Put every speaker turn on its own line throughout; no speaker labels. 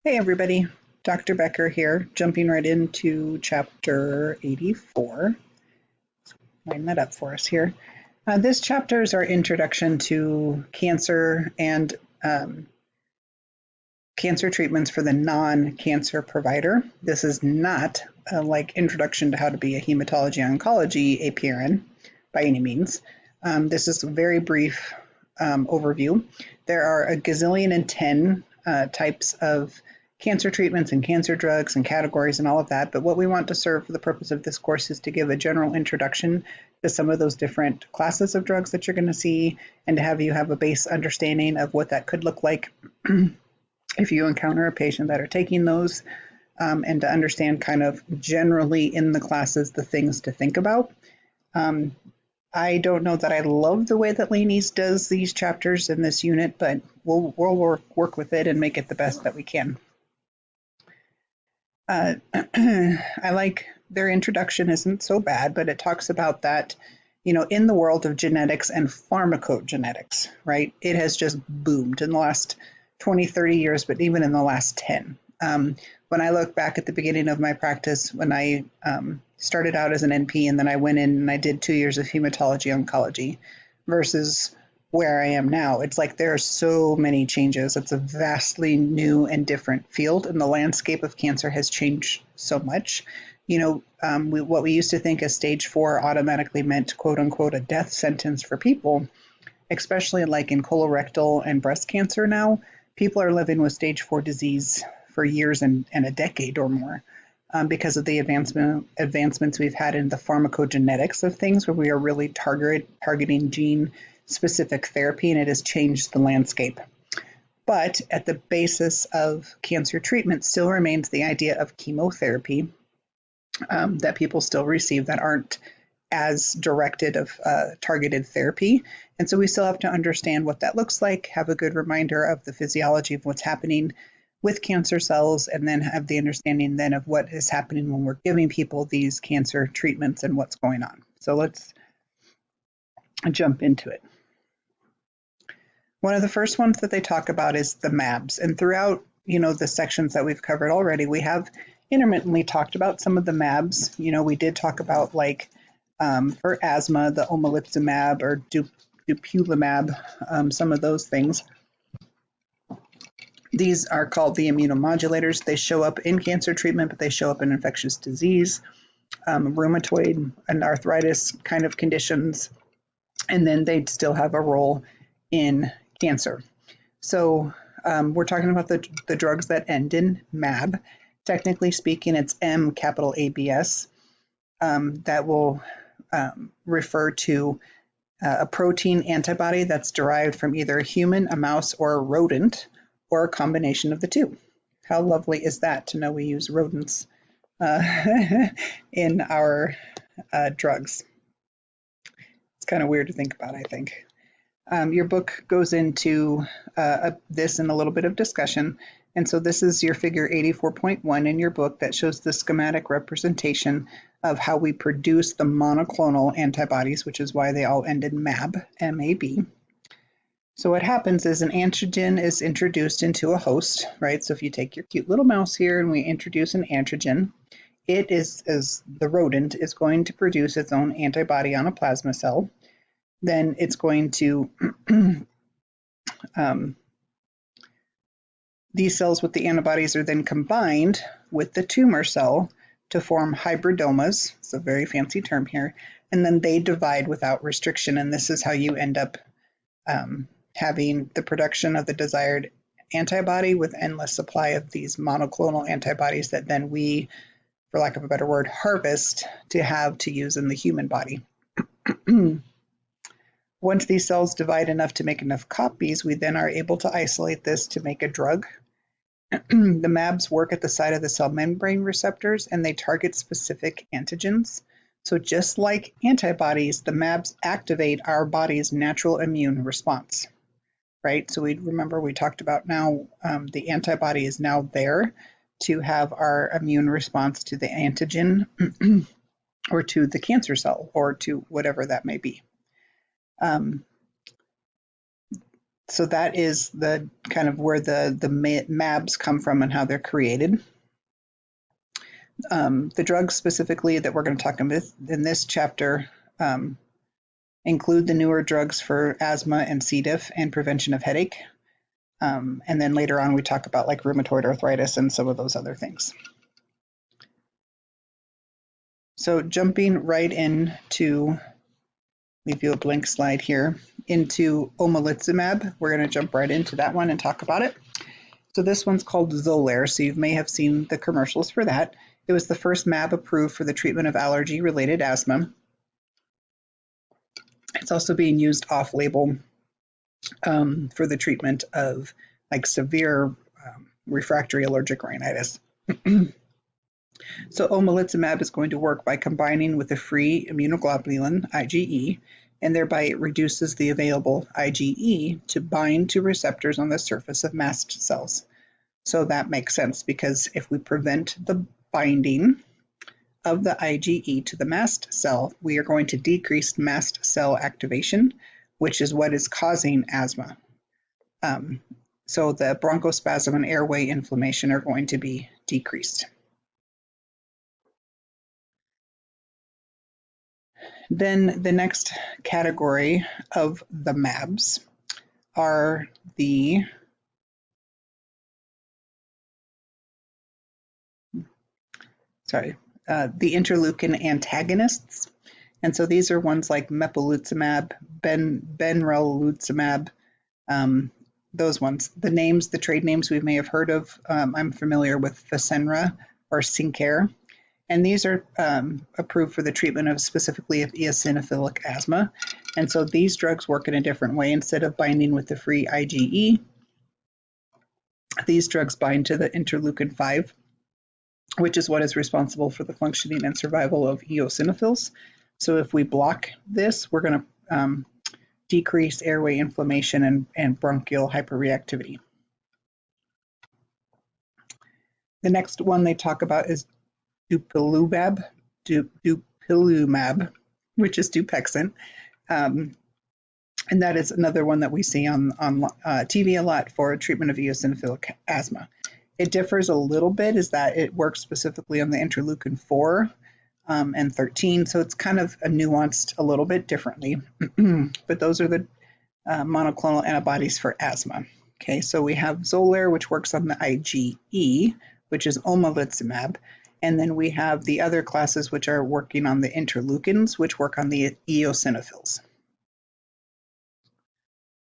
Hey everybody, Dr. Becker here, jumping right into chapter 84. Line that up for us here. This chapter is our introduction to cancer and cancer treatments for the non-cancer provider. This is not like introduction to how to be a hematology oncology APRN by any means. This is a very brief overview. There are a gazillion and 10 types of cancer treatments and cancer drugs and categories and all of that. But what we want to serve for the purpose of this course is to give a general introduction to some of those different classes of drugs that you're going to see and to have you have a base understanding of what that could look like if you encounter a patient that are taking those, and to understand kind of generally in the classes the things to think about. I don't know that I love the way that Laney's does these chapters in this unit, but we'll work with it and make it the best that we can. I like their introduction isn't so bad, but it talks about that, in the world of genetics and pharmacogenetics, right? It has just boomed in the last 20, 30 years, but even in the last 10. When I look back at the beginning of my practice, when I started out as an NP and then I went in and I did 2 years of hematology oncology versus where I am now, it's like there are so many changes. It's a vastly new and different field, and the landscape of cancer has changed so much. What we used to think as stage 4 automatically meant, quote unquote, a death sentence for people, especially like in colorectal and breast cancer now, people are living with stage 4 disease for years and a decade or more. Because of the advancements we've had in the pharmacogenetics of things, where we are really targeting gene specific therapy, and it has changed the landscape. But at the basis of cancer treatment still remains the idea of chemotherapy that people still receive that aren't as directed of targeted therapy. And so we still have to understand what that looks like, have a good reminder of the physiology of what's happening with cancer cells, and then have the understanding then of what is happening when we're giving people these cancer treatments and what's going on. So let's jump into it. One of the first ones that they talk about is the MABs. And throughout, the sections that we've covered already, we have intermittently talked about some of the MABs. We did talk about for asthma, the omalizumab or dupilumab, some of those things. These are called the immunomodulators. They show up in cancer treatment, but they show up in infectious disease, rheumatoid and arthritis kind of conditions, and then they'd still have a role in cancer. So we're talking about the drugs that end in MAB. Technically speaking, it's M capital ABS. That will refer to a protein antibody that's derived from either a human, a mouse, or a rodent, or a combination of the two. How lovely is that to know we use rodents in our drugs? It's kind of weird to think about, I think. Your book goes into this in a little bit of discussion. And so this is your figure 84.1 in your book that shows the schematic representation of how we produce the monoclonal antibodies, which is why they all end in MAB, M-A-B. So what happens is an antigen is introduced into a host, right? So if you take your cute little mouse here and we introduce an antigen, it is, as the rodent, is going to produce its own antibody on a plasma cell. Then it's going to these cells with the antibodies are then combined with the tumor cell to form hybridomas. It's a very fancy term here. And then they divide without restriction. And this is how you end up having the production of the desired antibody with endless supply of these monoclonal antibodies that then we, for lack of a better word, harvest to have to use in the human body. Once these cells divide enough to make enough copies, we then are able to isolate this to make a drug. The MABs work at the site of the cell membrane receptors, and they target specific antigens. So just like antibodies, the MABs activate our body's natural immune response, right? So we talked about now the antibody is now there to have our immune response to the antigen or to the cancer cell or to whatever that may be. So that is the kind of where the MABs come from and how they're created. The drugs specifically that we're going to talk about in this chapter include the newer drugs for asthma and C. diff and prevention of headache. And then later on, we talk about like rheumatoid arthritis and some of those other things. So jumping right into, leave you a blank slide here, into omalizumab. We're going to jump right into that one and talk about it. So this one's called Xolair, so you may have seen the commercials for that. It was the first MAB approved for the treatment of allergy-related asthma. It's also being used off-label for the treatment of like severe refractory allergic rhinitis. So omalizumab is going to work by combining with a free immunoglobulin, IgE, and thereby it reduces the available IgE to bind to receptors on the surface of mast cells. So that makes sense because if we prevent the binding of the IgE to the mast cell, we are going to decrease mast cell activation, which is what is causing asthma. So the bronchospasm and airway inflammation are going to be decreased. Then the next category of the MABs are the interleukin antagonists. And so these are ones like mepolizumab, benralizumab, those ones. The names, the trade names we may have heard of, I'm familiar with Fasenra or Sinclair. And these are approved for the treatment of specifically of eosinophilic asthma. And so these drugs work in a different way. Instead of binding with the free IgE, these drugs bind to the interleukin 5, which is what is responsible for the functioning and survival of eosinophils. So if we block this, we're going to decrease airway inflammation and bronchial hyperreactivity. The next one they talk about is dupilumab, which is Dupixent. And that is another one that we see on TV a lot for treatment of eosinophilic asthma. It differs a little bit is that it works specifically on the interleukin 4 and 13, so it's kind of nuanced a little bit differently. But those are the monoclonal antibodies for asthma. Okay, so we have Xolair, which works on the IgE, which is omalizumab. And then we have the other classes which are working on the interleukins, which work on the eosinophils.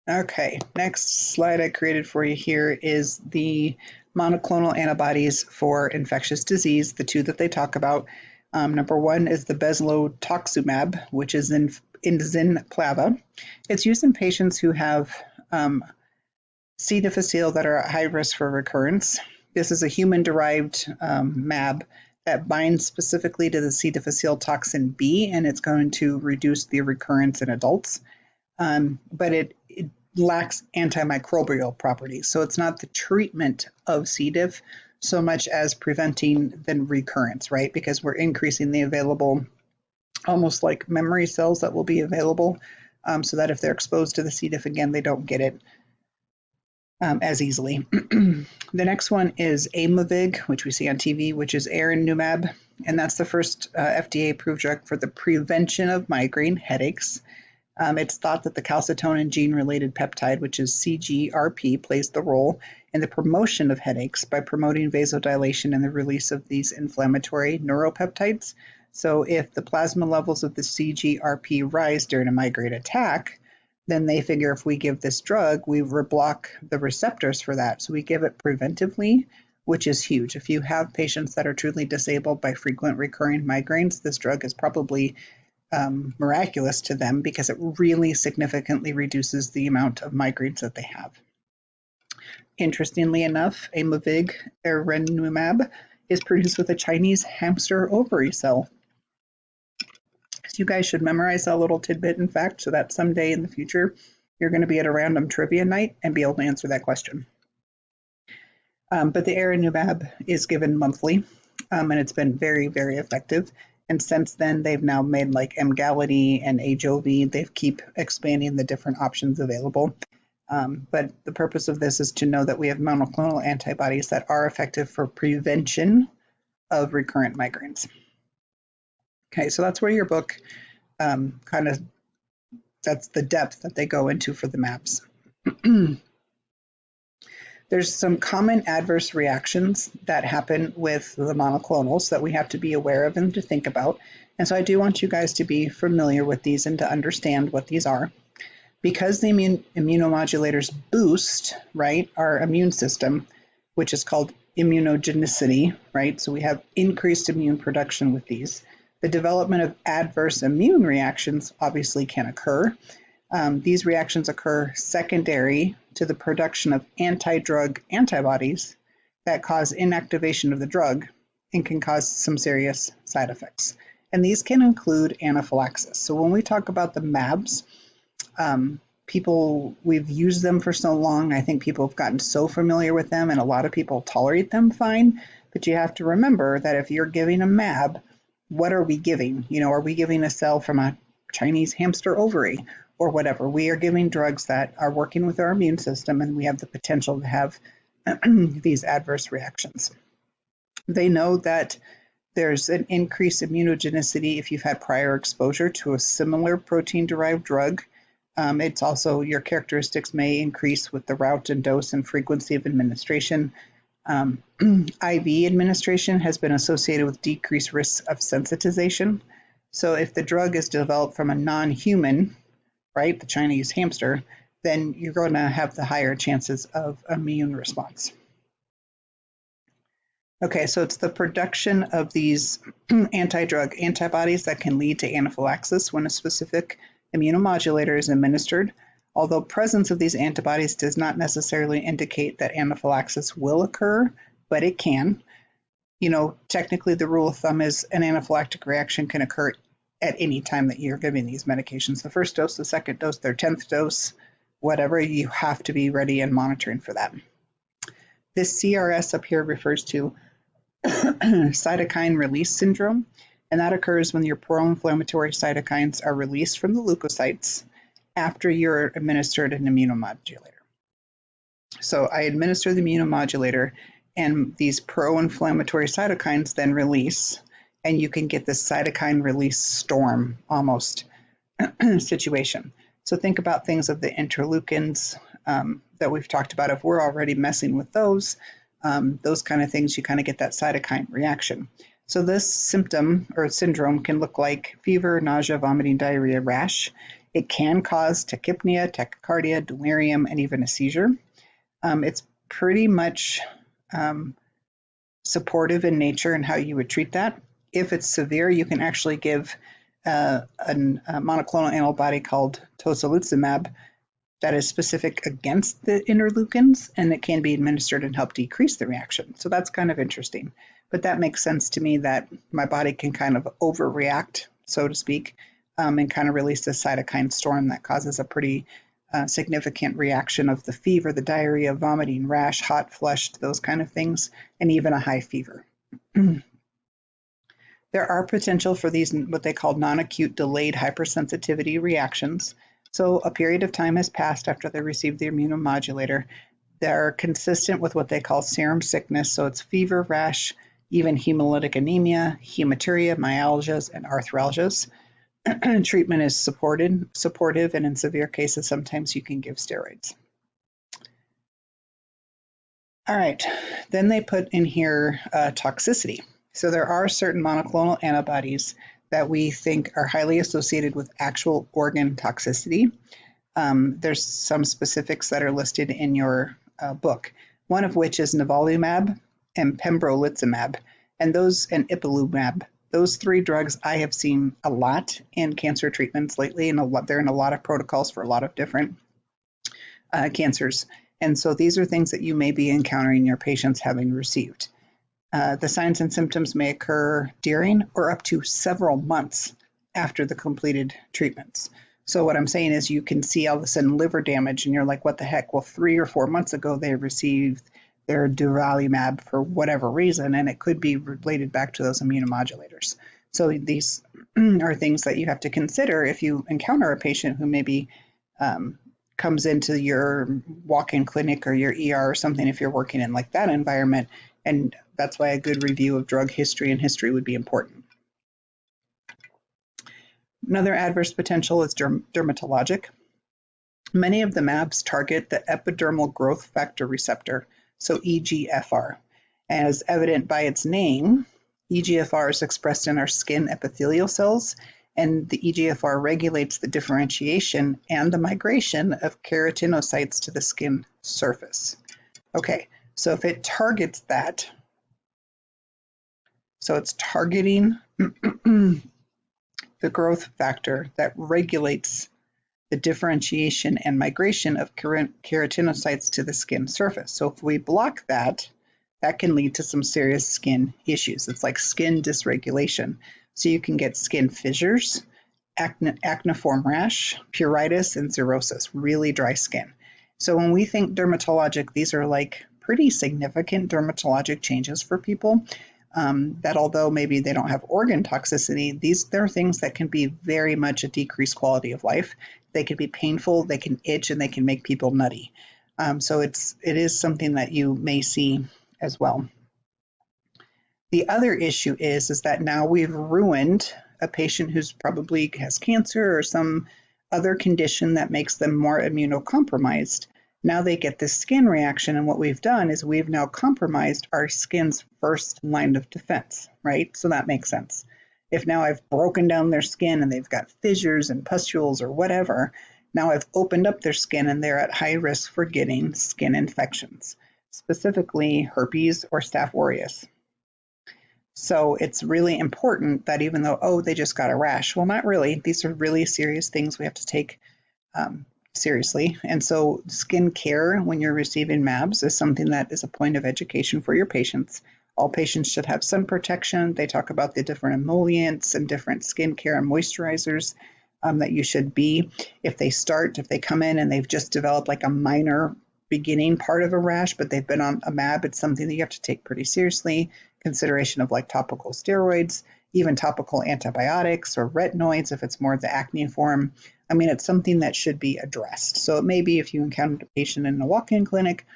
Okay, next slide I created for you here is the monoclonal antibodies for infectious disease, the two that they talk about. Number one is the bezlotoxumab, which is in Zinplava. It's used in patients who have C. difficile that are at high risk for recurrence. This is a human-derived MAB that binds specifically to the C. difficile toxin B, and it's going to reduce the recurrence in adults. But it lacks antimicrobial properties. So it's not the treatment of C. diff so much as preventing the recurrence, right? Because we're increasing the available, almost like memory cells that will be available, so that if they're exposed to the C. diff again, they don't get it as easily. The next one is Aimovig, which we see on TV, which is erinumab, and that's the first FDA-approved drug for the prevention of migraine headaches. It's thought that the calcitonin gene-related peptide, which is CGRP, plays the role in the promotion of headaches by promoting vasodilation and the release of these inflammatory neuropeptides. So if the plasma levels of the CGRP rise during a migraine attack, then they figure if we give this drug, we block the receptors for that. So we give it preventively, which is huge. If you have patients that are truly disabled by frequent recurring migraines, this drug is probably miraculous to them because it really significantly reduces the amount of migraines that they have. Interestingly enough, Aimovig, erinumab, is produced with a Chinese hamster ovary cell. So you guys should memorize that little tidbit, in fact, so that someday in the future, you're going to be at a random trivia night and be able to answer that question. But the erinumab is given monthly, and it's been very, very effective. And since then, they've now made like Emgality and Ajovy. They keep expanding the different options available. But the purpose of this is to know that we have monoclonal antibodies that are effective for prevention of recurrent migraines. Okay, so that's where your book kind of, that's the depth that they go into for the MABs. There's some common adverse reactions that happen with the monoclonals that we have to be aware of and to think about. And so I do want you guys to be familiar with these and to understand what these are. Because the immunomodulators boost, right, our immune system, which is called immunogenicity, right? So we have increased immune production with these. The development of adverse immune reactions obviously can occur. These reactions occur secondary to the production of anti-drug antibodies that cause inactivation of the drug and can cause some serious side effects. And these can include anaphylaxis. So when we talk about the MABs, we've used them for so long. I think people have gotten so familiar with them, and a lot of people tolerate them fine. But you have to remember that if you're giving a MAB, what are we giving? Are we giving a cell from a Chinese hamster ovary or whatever? We are giving drugs that are working with our immune system, and we have the potential to have these adverse reactions. They know that there's an increased immunogenicity if you've had prior exposure to a similar protein-derived drug. It's also, your characteristics may increase with the route and dose and frequency of administration. IV administration has been associated with decreased risks of sensitization. So if the drug is developed from a non-human, right, the Chinese hamster, then you're going to have the higher chances of immune response. Okay, so it's the production of these anti-drug antibodies that can lead to anaphylaxis when a specific immunomodulator is administered. Although presence of these antibodies does not necessarily indicate that anaphylaxis will occur, but it can. Technically the rule of thumb is an anaphylactic reaction can occur at any time that you're giving these medications. The first dose, the second dose, their 10th dose, whatever, you have to be ready and monitoring for that. This CRS up here refers to cytokine release syndrome, and that occurs when your pro-inflammatory cytokines are released from the leukocytes after you're administered an immunomodulator. So I administer the immunomodulator, and these pro-inflammatory cytokines then release, and you can get this cytokine release storm almost situation. So think about things of the interleukins that we've talked about. If we're already messing with those kind of things, you kind of get that cytokine reaction. So this symptom or syndrome can look like fever, nausea, vomiting, diarrhea, rash. It can cause tachypnea, tachycardia, delirium, and even a seizure. It's pretty much supportive in nature and how you would treat that. If it's severe, you can actually give a monoclonal antibody called tocilizumab that is specific against the interleukins, and it can be administered and help decrease the reaction. So that's kind of interesting. But that makes sense to me that my body can kind of overreact, so to speak, and kind of release the cytokine storm that causes a pretty significant reaction of the fever, the diarrhea, vomiting, rash, hot flushed, those kind of things, and even a high fever. There are potential for these, what they call non-acute delayed hypersensitivity reactions. So a period of time has passed after they received the immunomodulator. They're consistent with what they call serum sickness. So it's fever, rash, even hemolytic anemia, hematuria, myalgias, and arthralgias. Treatment is supportive, and in severe cases, sometimes you can give steroids. All right, then they put in here toxicity. So there are certain monoclonal antibodies that we think are highly associated with actual organ toxicity. There's some specifics that are listed in your book, one of which is nivolumab and pembrolizumab, and ipilimumab. Those three drugs I have seen a lot in cancer treatments lately, and they're in a lot of protocols for a lot of different cancers. And so these are things that you may be encountering your patients having received. The signs and symptoms may occur during or up to several months after the completed treatments. So what I'm saying is you can see all of a sudden liver damage, and you're like, what the heck? Well, 3 or 4 months ago, they received their durvalumab for whatever reason, and it could be related back to those immunomodulators. So these are things that you have to consider if you encounter a patient who maybe comes into your walk-in clinic or your ER or something if you're working in like that environment. And that's why a good review of drug history and history would be important. Another adverse potential is dermatologic. Many of the mAbs target the epidermal growth factor receptor, so EGFR. As evident by its name, EGFR is expressed in our skin epithelial cells, and the EGFR regulates the differentiation and the migration of keratinocytes to the skin surface. Okay, so if it targets that, so it's targeting the growth factor that regulates the differentiation and migration of keratinocytes to the skin surface. So if we block that, that can lead to some serious skin issues. It's like skin dysregulation. So you can get skin fissures, acneiform rash, pruritus, and xerosis, really dry skin. So when we think dermatologic, these are like pretty significant dermatologic changes for people. That although maybe they don't have organ toxicity, they're things that can be very much a decreased quality of life. They can be painful, they can itch, and they can make people nutty. So it is something that you may see as well. The other issue is that now we've ruined a patient who's probably has cancer or some other condition that makes them more immunocompromised. Now they get this skin reaction, and what we've done is we've now compromised our skin's first line of defense, right? So that makes sense. If now I've broken down their skin and they've got fissures and pustules or whatever, now I've opened up their skin and they're at high risk for getting skin infections, specifically herpes or Staph aureus. So it's really important that even though, oh, they just got a rash, well, not really. These are really serious things we have to take seriously. And so skin care when you're receiving mAbs is something that is a point of education for your patients. All patients should have sun protection. They talk about the different emollients and different skin care and moisturizers that you should be. If they come in and they've just developed like a minor beginning part of a rash, but they've been on a mAb, it's something that you have to take pretty seriously. Consideration of like topical steroids, even topical antibiotics or retinoids if it's more of the acne form. I mean, it's something that should be addressed. So it may be if you encounter a patient in a walk-in clinic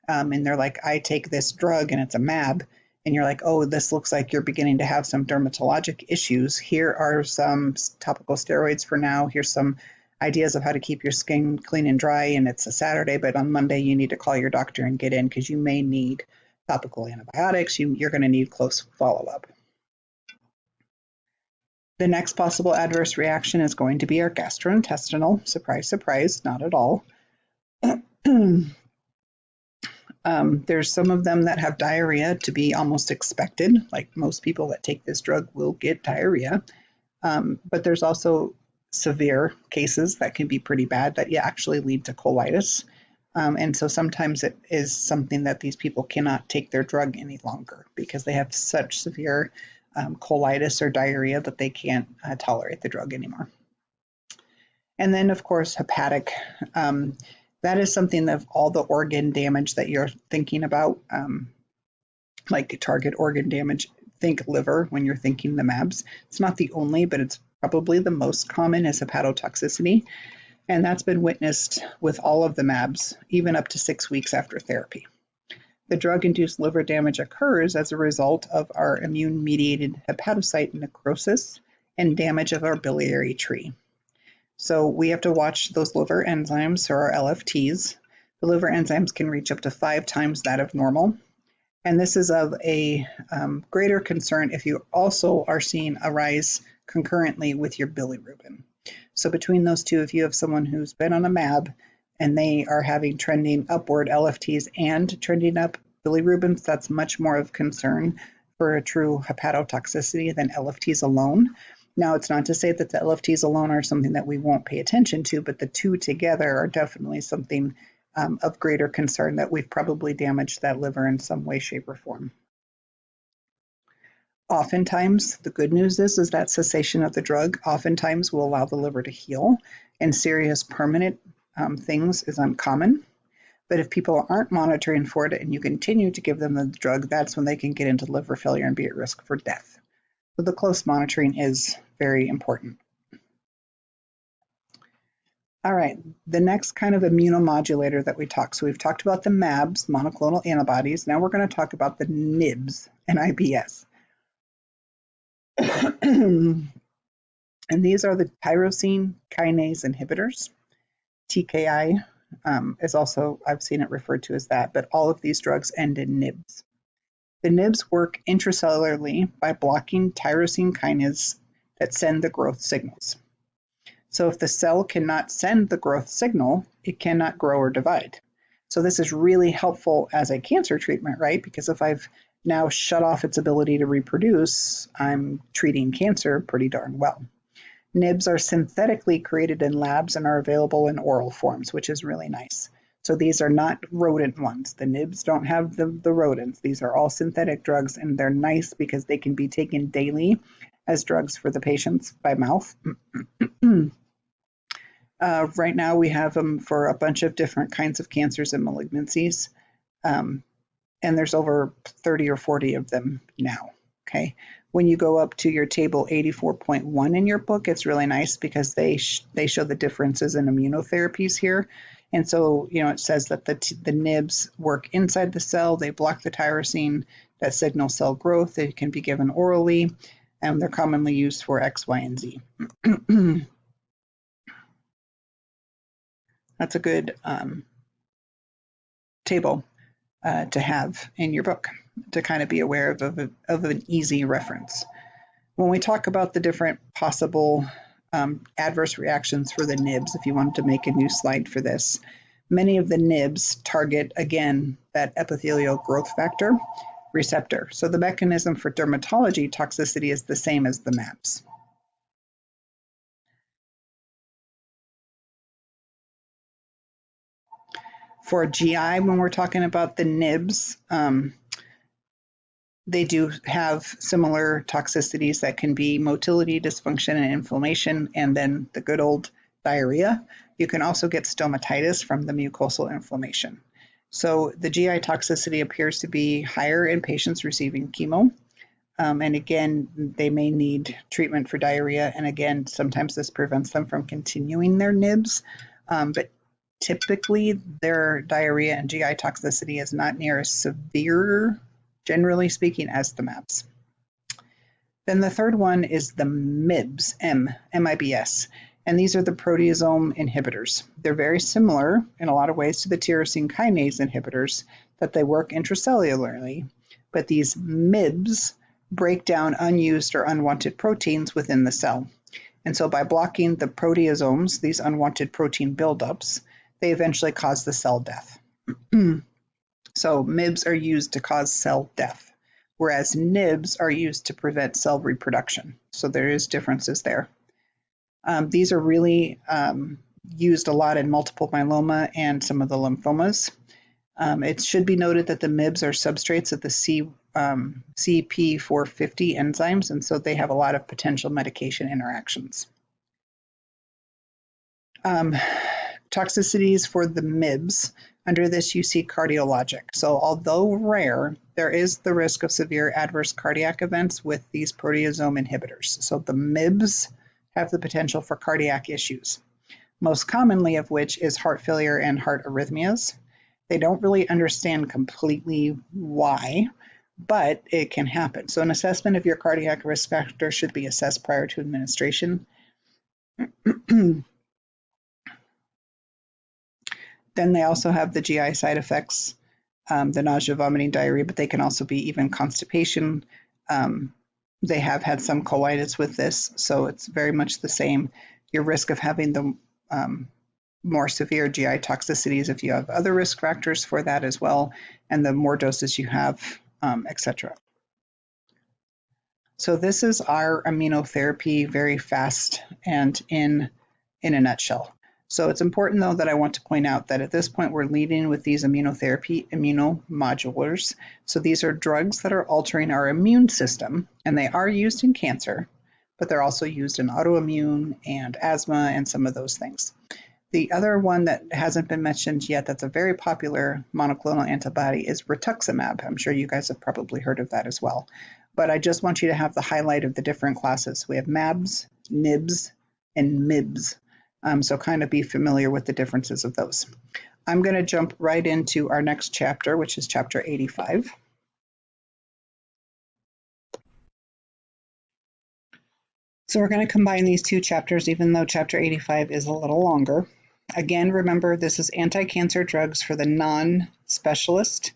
and they're like, I take this drug and it's a mAb, and you're like, oh, this looks like you're beginning to have some dermatologic issues. Here are some topical steroids for now. Here's some ideas of how to keep your skin clean and dry, and it's a Saturday, but on Monday you need to call your doctor and get in because you may need topical antibiotics. You're going to need close follow-up. The next possible adverse reaction is going to be our gastrointestinal. Surprise, surprise, not at all. There's some of them that have diarrhea to be almost expected. Like most people that take this drug will get diarrhea. But there's also severe cases that can be pretty bad that actually lead to colitis. And so sometimes it is something that these people cannot take their drug any longer because they have such severe colitis or diarrhea that they can't tolerate the drug anymore. And then, of course, hepatic. That is something of all the organ damage that you're thinking about, like target organ damage. Think liver when you're thinking the mAbs. It's not the only, but it's probably the most common is hepatotoxicity. And that's been witnessed with all of the mAbs, even up to 6 weeks after therapy. The drug-induced liver damage occurs as a result of our immune-mediated hepatocyte necrosis and damage of our biliary tree. So we have to watch those liver enzymes, or our LFTs. The liver enzymes can reach up to 5 times that of normal. And this is of a greater concern if you also are seeing a rise concurrently with your bilirubin. So between those two, if you have someone who's been on a mAb and they are having trending upward LFTs and trending up bilirubins, that's much more of concern for a true hepatotoxicity than LFTs alone. Now, it's not to say that the LFTs alone are something that we won't pay attention to, but the two together are definitely something of greater concern that we've probably damaged that liver in some way, shape, or form. Oftentimes, the good news is that cessation of the drug oftentimes will allow the liver to heal, and serious permanent things is uncommon. But if people aren't monitoring for it and you continue to give them the drug, that's when they can get into liver failure and be at risk for death. So the close monitoring is very important. All right, the next kind of immunomodulator that we talked. So we've talked about the MABs, monoclonal antibodies. Now we're going to talk about the NIBs, NIBS. And these are the tyrosine kinase inhibitors. TKI is also, I've seen it referred to as that, but all of these drugs end in NIBs. The NIBs work intracellularly by blocking tyrosine kinase that send the growth signals. So if the cell cannot send the growth signal, it cannot grow or divide. So this is really helpful as a cancer treatment, right? Because if I've now shut off its ability to reproduce, I'm treating cancer pretty darn well. NIBs are synthetically created in labs and are available in oral forms, which is really nice. So these are not rodent ones. The NIBs don't have the rodents. These are all synthetic drugs, and they're nice because they can be taken daily as drugs for the patients by mouth. Right now, we have them for a bunch of different kinds of cancers and malignancies, and there's over 30 or 40 of them now. Okay, when you go up to your table 84.1 in your book, it's really nice because they show the differences in immunotherapies here. And so, it says that the NIBs work inside the cell. They block the tyrosine that signals cell growth. They can be given orally, and they're commonly used for X, Y, and Z. That's a good table to have in your book to kind of be aware of an easy reference. When we talk about the different possible adverse reactions for the NIBs, if you wanted to make a new slide for this, many of the NIBs target, again, that epithelial growth factor receptor. So the mechanism for dermatology toxicity is the same as the MABs. For GI, when we're talking about the NIBs, they do have similar toxicities that can be motility, dysfunction, and inflammation, and then the good old diarrhea. You can also get stomatitis from the mucosal inflammation. So the GI toxicity appears to be higher in patients receiving chemo. And again, they may need treatment for diarrhea. And again, sometimes this prevents them from continuing their NIBs. But typically, their diarrhea and GI toxicity is not near as severe, generally speaking, as the MABs. Then the third one is the MIBs, MIBS, and these are the proteasome inhibitors. They're very similar in a lot of ways to the tyrosine kinase inhibitors, that they work intracellularly, but these MIBs break down unused or unwanted proteins within the cell. And so by blocking the proteasomes, these unwanted protein buildups, they eventually cause the cell death. So MIBs are used to cause cell death, whereas NIBs are used to prevent cell reproduction. So there is differences there. These are really used a lot in multiple myeloma and some of the lymphomas. It should be noted that the MIBs are substrates of the CP450 enzymes, and so they have a lot of potential medication interactions. Toxicities for the MIBs. Under this, you see cardiologic. So although rare, there is the risk of severe adverse cardiac events with these proteasome inhibitors. So the MIBs have the potential for cardiac issues, most commonly of which is heart failure and heart arrhythmias. They don't really understand completely why, but it can happen. So an assessment of your cardiac risk factor should be assessed prior to administration. Then they also have the GI side effects, the nausea, vomiting, diarrhea, but they can also be even constipation. They have had some colitis with this, so it's very much the same. Your risk of having the more severe GI toxicities if you have other risk factors for that as well, and the more doses you have, etc. So this is our immunotherapy, very fast and in a nutshell. So it's important, though, that I want to point out that at this point we're leading with these immunotherapy immunomodulators. So these are drugs that are altering our immune system, and they are used in cancer, but they're also used in autoimmune and asthma and some of those things. The other one that hasn't been mentioned yet that's a very popular monoclonal antibody is rituximab. I'm sure you guys have probably heard of that as well. But I just want you to have the highlight of the different classes. We have MABs, NIBs, and MIBs. So kind of be familiar with the differences of those. I'm going to jump right into our next chapter, which is chapter 85. So we're going to combine these two chapters, even though chapter 85 is a little longer. Again, remember, this is anti-cancer drugs for the non-specialist.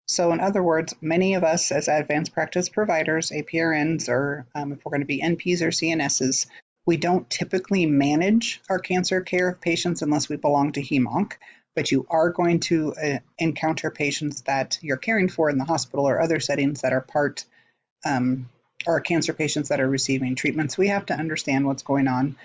So in other words, many of us as advanced practice providers, APRNs, or if we're going to be NPs or CNSs, we don't typically manage our cancer care of patients unless we belong to HEMONC, but you are going to encounter patients that you're caring for in the hospital or other settings that are part or cancer patients that are receiving treatments. We have to understand what's going on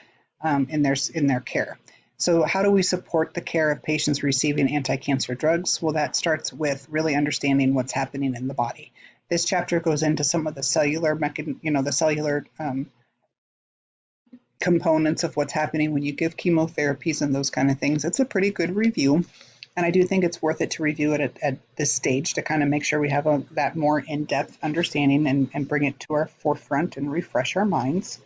in their care. So how do we support the care of patients receiving anti-cancer drugs? Well, that starts with really understanding what's happening in the body. This chapter goes into some of the cellular components of what's happening when you give chemotherapies and those kind of things. It's a pretty good review. And I do think it's worth it to review it at this stage to kind of make sure we have that more in-depth understanding and bring it to our forefront and refresh our minds.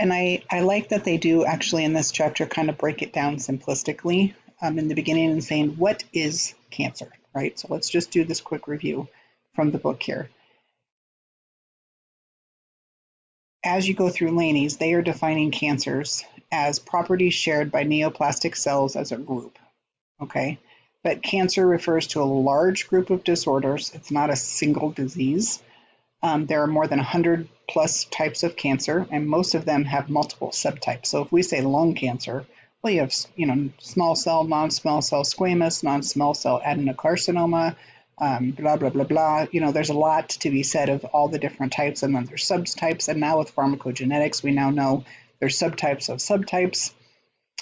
And I like that they do actually in this chapter kind of break it down simplistically in the beginning and saying, what is cancer, right? So let's just do this quick review from the book here. As you go through Laney's, they are defining cancers as properties shared by neoplastic cells as a group, okay? But cancer refers to a large group of disorders. It's not a single disease. There are more than 100 plus types of cancer, and most of them have multiple subtypes. So if we say lung cancer, well, you have, small cell, non-small cell squamous, non-small cell adenocarcinoma, blah, blah, blah, blah. There's a lot to be said of all the different types, and then there's subtypes. And now with pharmacogenetics, we now know there's subtypes of subtypes.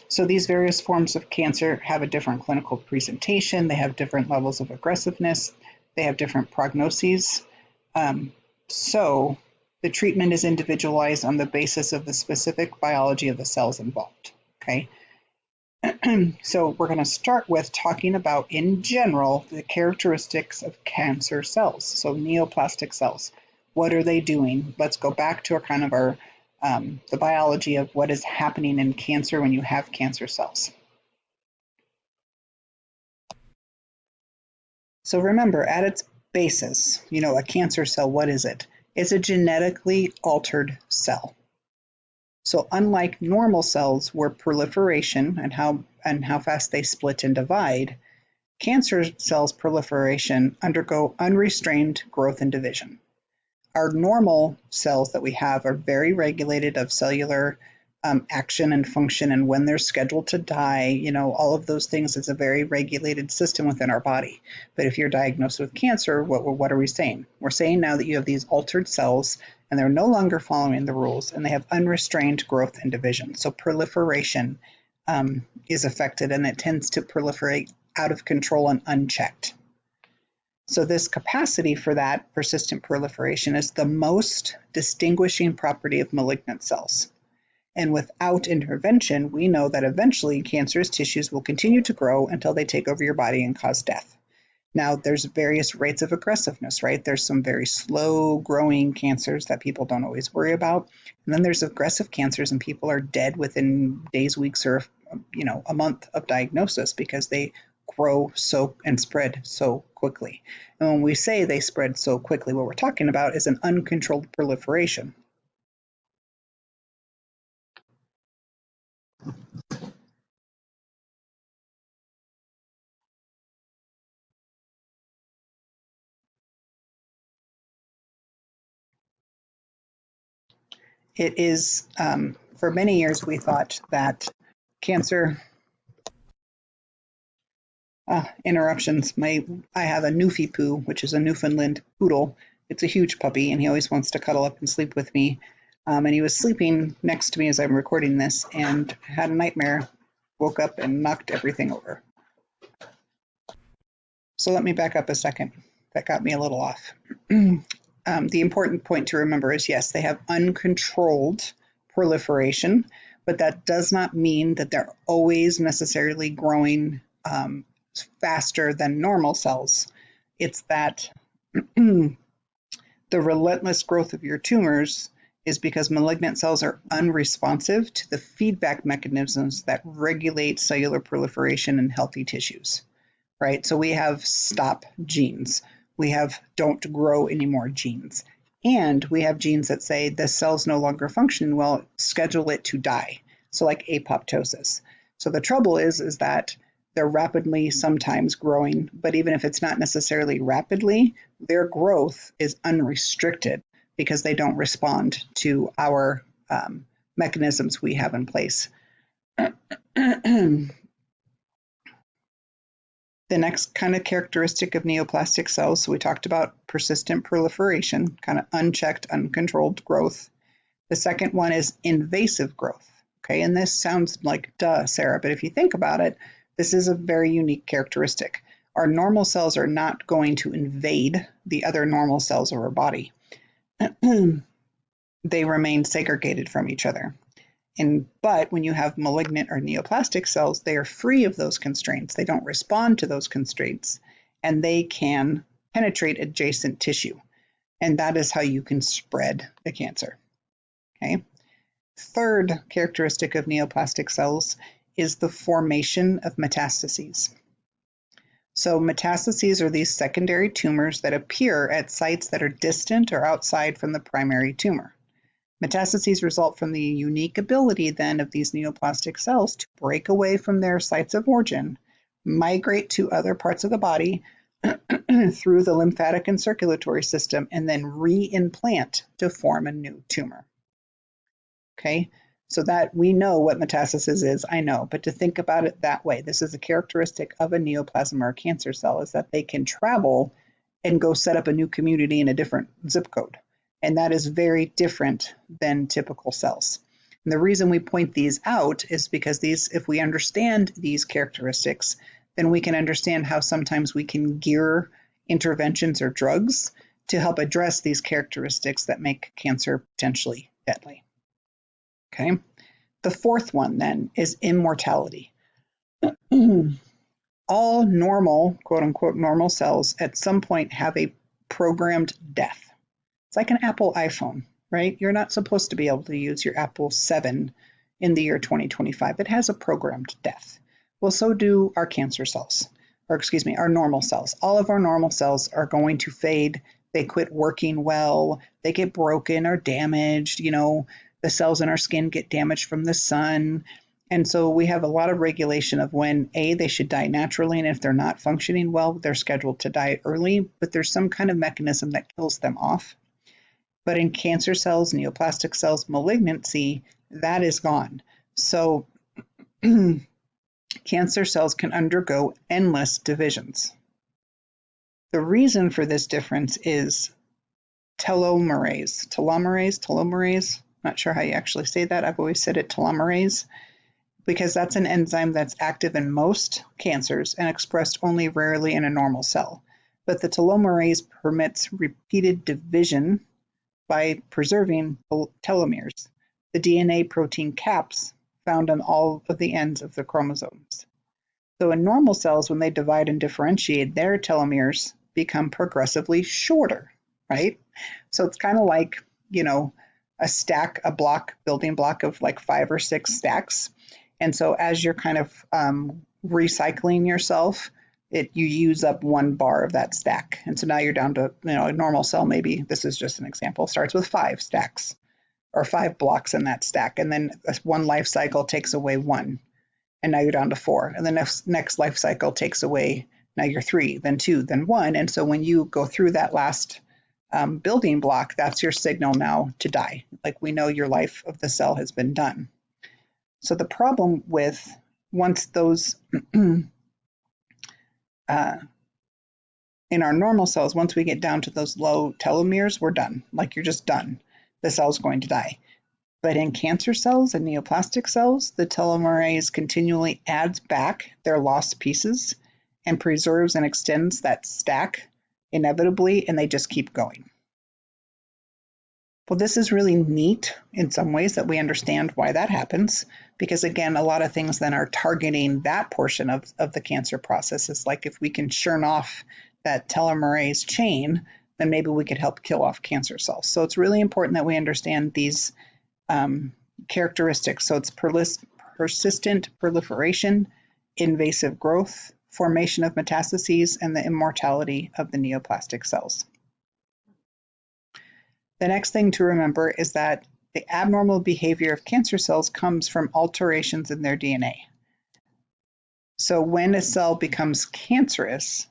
So these various forms of cancer have a different clinical presentation. They have different levels of aggressiveness. They have different prognoses. So the treatment is individualized on the basis of the specific biology of the cells involved, okay? So we're going to start with talking about, in general, the characteristics of cancer cells. So neoplastic cells, what are they doing? Let's go back to the biology of what is happening in cancer when you have cancer cells. So remember, at its basis, a cancer cell, what is it? It's a genetically altered cell. So unlike normal cells where proliferation and how fast they split and divide, cancer cells proliferation undergo unrestrained growth and division. Our normal cells that we have are very regulated of cellular action and function, and when they're scheduled to die, all of those things is a very regulated system within our body. But if you're diagnosed with cancer, what are we saying? We're saying now that you have these altered cells and they're no longer following the rules and they have unrestrained growth and division. So proliferation is affected, and it tends to proliferate out of control and unchecked. So this capacity for that persistent proliferation is the most distinguishing property of malignant cells. And without intervention, we know that eventually cancerous tissues will continue to grow until they take over your body and cause death. Now, there's various rates of aggressiveness, right? There's some very slow growing cancers that people don't always worry about. And then there's aggressive cancers, and people are dead within days, weeks, or a month of diagnosis because they grow and spread so quickly. And when we say they spread so quickly, what we're talking about is an uncontrolled proliferation. It is, for many years, we thought that cancer interruptions. I have a Newfie Poo, which is a Newfoundland poodle. It's a huge puppy, and he always wants to cuddle up and sleep with me. And he was sleeping next to me as I'm recording this and had a nightmare, woke up and knocked everything over. So let me back up a second. That got me a little off. The important point to remember is, yes, they have uncontrolled proliferation, but that does not mean that they're always necessarily growing faster than normal cells. It's that the relentless growth of your tumors is because malignant cells are unresponsive to the feedback mechanisms that regulate cellular proliferation in healthy tissues, right? So we have stop genes, we have don't grow anymore genes, and we have genes that say the cell's no longer functioning well, schedule it to die. So like apoptosis. So the trouble is that they're rapidly sometimes growing, but even if it's not necessarily rapidly, their growth is unrestricted because they don't respond to our mechanisms we have in place. The next kind of characteristic of neoplastic cells, so we talked about persistent proliferation, kind of unchecked, uncontrolled growth. The second one is invasive growth. Okay, and this sounds like duh, Sarah, but if you think about it, this is a very unique characteristic. Our normal cells are not going to invade the other normal cells of our body. They remain segregated from each other. But when you have malignant or neoplastic cells, they are free of those constraints. They don't respond to those constraints, and they can penetrate adjacent tissue. And that is how you can spread the cancer. Okay. Third characteristic of neoplastic cells is the formation of metastases. So metastases are these secondary tumors that appear at sites that are distant or outside from the primary tumor. Metastases result from the unique ability then of these neoplastic cells to break away from their sites of origin, migrate to other parts of the body through the lymphatic and circulatory system, and then re-implant to form a new tumor. Okay, so that we know what metastasis is, I know, but to think about it that way, this is a characteristic of a neoplasm or a cancer cell, is that they can travel and go set up a new community in a different zip code. And that is very different than typical cells. And the reason we point these out is because if we understand these characteristics, then we can understand how sometimes we can gear interventions or drugs to help address these characteristics that make cancer potentially deadly. Okay. The fourth one then is immortality. All normal, quote unquote, normal cells at some point have a programmed death. It's like an Apple iPhone, right? You're not supposed to be able to use your Apple 7 in the year 2025. It has a programmed death. Well, so do our cancer cells, or excuse me, our normal cells. All of our normal cells are going to fade. They quit working well. They get broken or damaged. The cells in our skin get damaged from the sun. And so we have a lot of regulation of when, they should die naturally, and if they're not functioning well, they're scheduled to die early, but there's some kind of mechanism that kills them off. But in cancer cells, neoplastic cells, malignancy, that is gone. So cancer cells can undergo endless divisions. The reason for this difference is telomerase. Telomerase, not sure how you actually say that. I've always said it telomerase, because that's an enzyme that's active in most cancers and expressed only rarely in a normal cell. But the telomerase permits repeated division by preserving telomeres, the DNA protein caps found on all of the ends of the chromosomes. So in normal cells, when they divide and differentiate, their telomeres become progressively shorter, right? So it's kind of like, building block of like 5 or 6 stacks. And so as you're kind of recycling yourself, you use up 1 bar of that stack. And so now you're down to, a normal cell, maybe, this is just an example, starts with 5 stacks or 5 blocks in that stack. And then one life cycle takes away 1. And now you're down to 4. And the next life cycle takes away, now you're 3, then 2, then 1. And so when you go through that last building block, that's your signal now to die. Like we know your life of the cell has been done. So the problem with once those in our normal cells, once we get down to those low telomeres, we're done. Like you're just done. The cell's going to die. But in cancer cells and neoplastic cells, the telomerase continually adds back their lost pieces and preserves and extends that stack inevitably, and they just keep going. Well, this is really neat in some ways that we understand why that happens, because again, a lot of things then are targeting that portion of the cancer process. It's like if we can churn off that telomerase chain, then maybe we could help kill off cancer cells. So it's really important that we understand these characteristics. So it's persistent proliferation, invasive growth, formation of metastases, and the immortality of the neoplastic cells. The next thing to remember is that the abnormal behavior of cancer cells comes from alterations in their DNA. So when a cell becomes cancerous,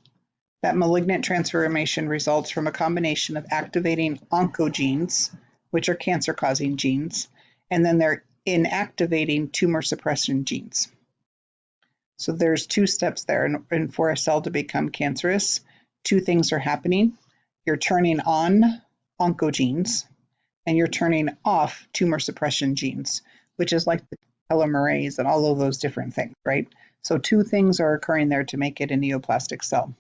that malignant transformation results from a combination of activating oncogenes, which are cancer-causing genes, and then they're inactivating tumor suppression genes. So there's two steps there, and for a cell to become cancerous, two things are happening. You're turning on oncogenes, and you're turning off tumor suppression genes, which is like the telomerase and all of those different things, right? So two things are occurring there to make it a neoplastic cell.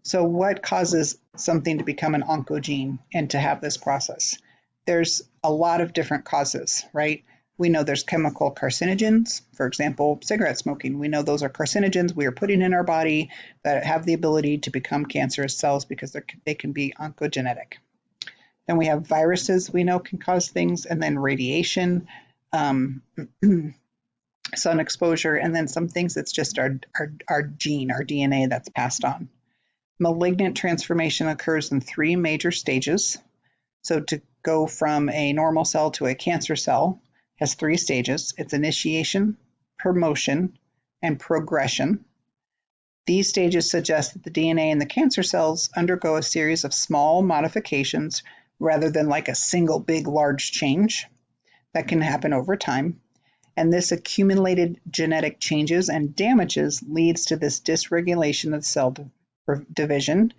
So what causes something to become an oncogene and to have this process? There's a lot of different causes, right? We know there's chemical carcinogens, for example, cigarette smoking. We know those are carcinogens we are putting in our body that have the ability to become cancerous cells because they can be oncogenic. Then we have viruses we know can cause things, and then radiation, sun exposure, and then some things that's just our gene, our DNA that's passed on. Malignant transformation occurs in three major stages. So to go from a normal cell to a cancer cell has three stages. It's initiation, promotion, and progression. These stages suggest that the DNA in the cancer cells undergo a series of small modifications rather than like a single big large change that can happen over time. And this accumulated genetic changes and damages leads to this dysregulation of cell division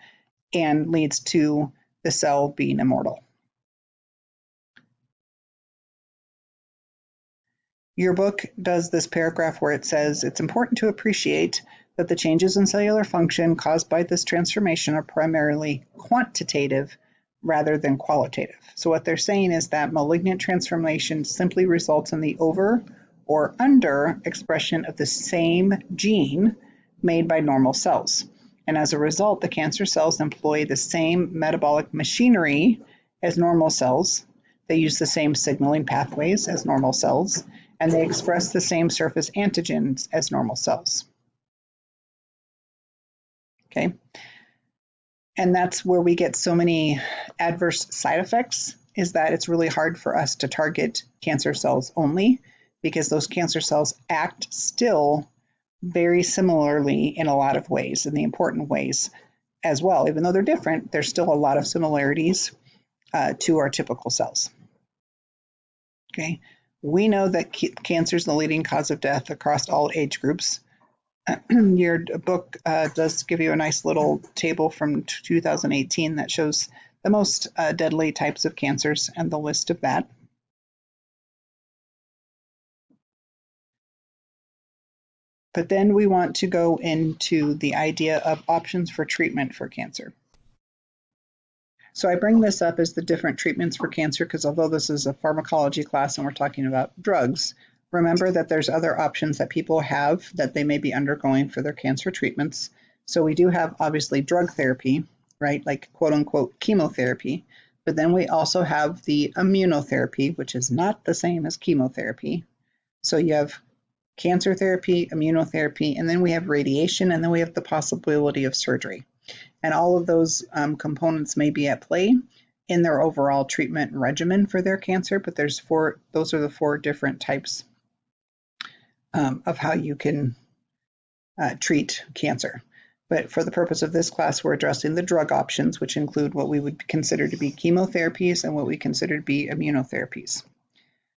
and leads to the cell being immortal. Your book does this paragraph where it says it's important to appreciate that the changes in cellular function caused by this transformation are primarily quantitative rather than qualitative. So what they're saying is that malignant transformation simply results in the over or under expression of the same gene made by normal cells. And as a result, the cancer cells employ the same metabolic machinery as normal cells. They use the same signaling pathways as normal cells, and they express the same surface antigens as normal cells. Okay. And that's where we get so many adverse side effects, is that it's really hard for us to target cancer cells only because those cancer cells act still very similarly in a lot of ways, in the important ways as well. Even though they're different, there's still a lot of similarities to our typical cells. Okay. We know that cancer is the leading cause of death across all age groups. Your book does give you a nice little table from 2018 that shows the most deadly types of cancers and the list of that. But then we want to go into the idea of options for treatment for cancer. So I bring this up as the different treatments for cancer because although this is a pharmacology class and we're talking about drugs, remember that there's other options that people have that they may be undergoing for their cancer treatments. So we do have obviously drug therapy, right? Like quote unquote chemotherapy. But then we also have the immunotherapy, which is not the same as chemotherapy. So you have cancer therapy, immunotherapy, and then we have radiation, and then we have the possibility of surgery. And all of those components may be at play in their overall treatment regimen for their cancer, but those are the four different types of how you can treat cancer. But for the purpose of this class, we're addressing the drug options, which include what we would consider to be chemotherapies and what we consider to be immunotherapies.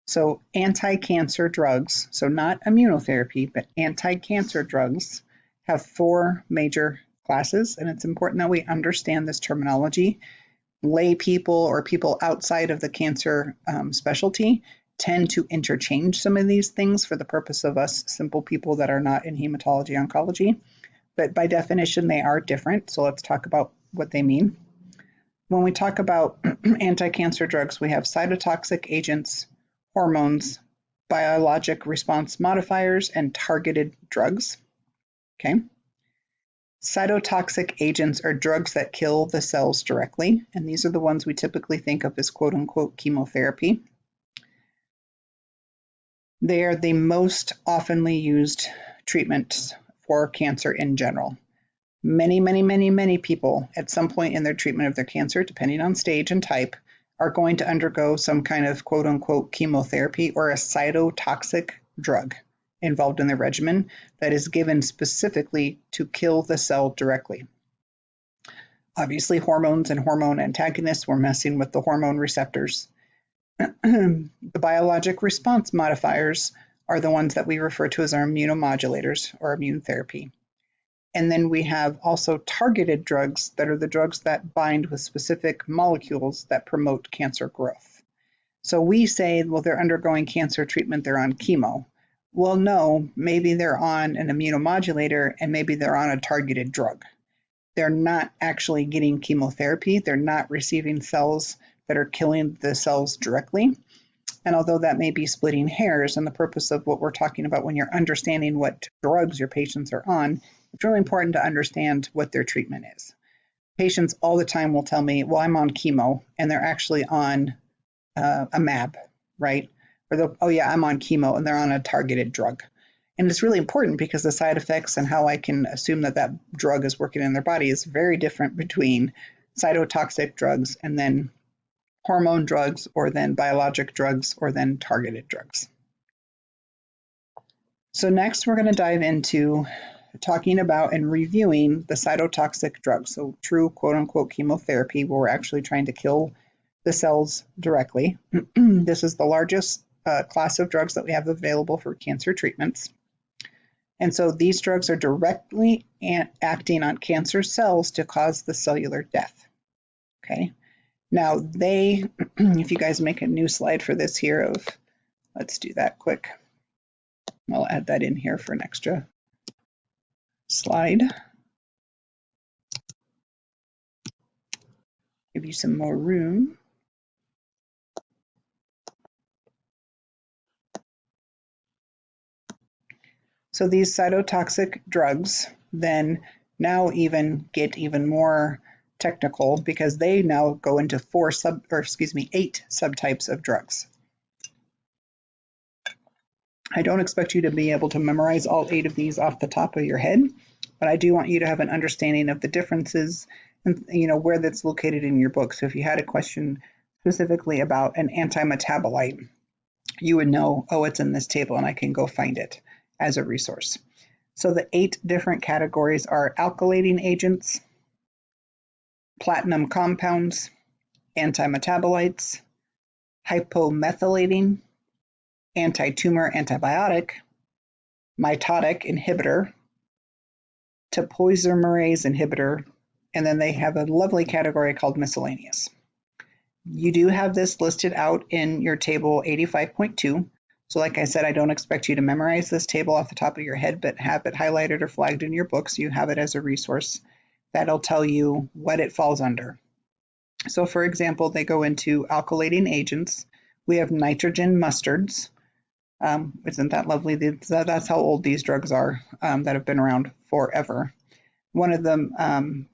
So anti-cancer drugs, so not immunotherapy, but anti-cancer drugs have four major classes, and it's important that we understand this terminology. Lay people or people outside of the cancer specialty tend to interchange some of these things for the purpose of us simple people that are not in hematology oncology. But by definition, they are different. So let's talk about what they mean. When we talk about anti-cancer drugs, we have cytotoxic agents, hormones, biologic response modifiers, and targeted drugs. Okay. Cytotoxic agents are drugs that kill the cells directly, and these are the ones we typically think of as quote unquote chemotherapy. They are the most oftenly used treatments for cancer in general. Many people at some point in their treatment of their cancer, depending on stage and type, are going to undergo some kind of quote unquote chemotherapy or a cytotoxic drug involved in their regimen that is given specifically to kill the cell directly. Obviously, hormones and hormone antagonists, we're messing with the hormone receptors. The biologic response modifiers are the ones that we refer to as our immunomodulators or immune therapy. And then we have also targeted drugs that are the drugs that bind with specific molecules that promote cancer growth. So we say, well, they're undergoing cancer treatment, they're on chemo. Well, no, maybe they're on an immunomodulator and maybe they're on a targeted drug. They're not actually getting chemotherapy. They're not receiving cells that are killing the cells directly. And although that may be splitting hairs, and the purpose of what we're talking about when you're understanding what drugs your patients are on, it's really important to understand what their treatment is. Patients all the time will tell me, well, I'm on chemo, and they're actually on a MAB, right? Or oh yeah, I'm on chemo, and they're on a targeted drug. And it's really important because the side effects and how I can assume that that drug is working in their body is very different between cytotoxic drugs and then hormone drugs or then biologic drugs or then targeted drugs. So next we're going to dive into talking about and reviewing the cytotoxic drugs. So true quote unquote chemotherapy where we're actually trying to kill the cells directly. This is the largest class of drugs that we have available for cancer treatments. And so these drugs are directly acting on cancer cells to cause the cellular death. Okay. Now if you guys make a new slide for this here let's do that quick. I'll add that in here for an extra slide. Give you some more room. So these cytotoxic drugs then now even get even more technical because they now go into 8 subtypes of drugs. I don't expect you to be able to memorize all 8 of these off the top of your head, but I do want you to have an understanding of the differences and where that's located in your book. So if you had a question specifically about an antimetabolite, you would know, oh, it's in this table and I can go find it as a resource. So the 8 different categories are alkylating agents, platinum compounds, antimetabolites, hypomethylating, anti-tumor antibiotic, mitotic inhibitor, topoisomerase inhibitor, and then they have a lovely category called miscellaneous. You do have this listed out in your table 85.2. So like I said, I don't expect you to memorize this table off the top of your head, but have it highlighted or flagged in your book so you have it as a resource. That'll tell you what it falls under. So for example, they go into alkylating agents. We have nitrogen mustards. Isn't that lovely? That's how old these drugs are that have been around forever. One of the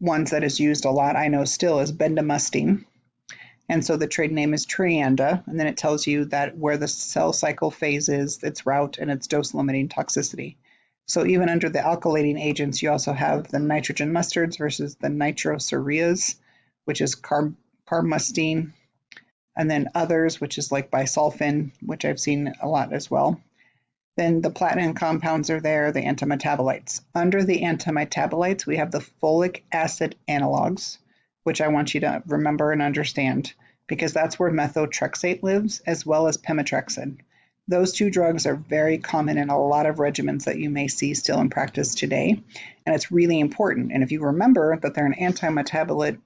ones that is used a lot, I know still, is bendamustine. And so the trade name is Treanda, and then it tells you that where the cell cycle phase is, its route, and its dose-limiting toxicity. So even under the alkylating agents, you also have the nitrogen mustards versus the nitrosoureas, which is carbamazepine, and then others, which is like bisulfin, which I've seen a lot as well. Then the platinum compounds are there, the antimetabolites. Under the antimetabolites, we have the folic acid analogs, which I want you to remember and understand, because that's where methotrexate lives, as well as pemetrexed. Those 2 drugs are very common in a lot of regimens that you may see still in practice today, and it's really important. And if you remember that they're an antimetabolite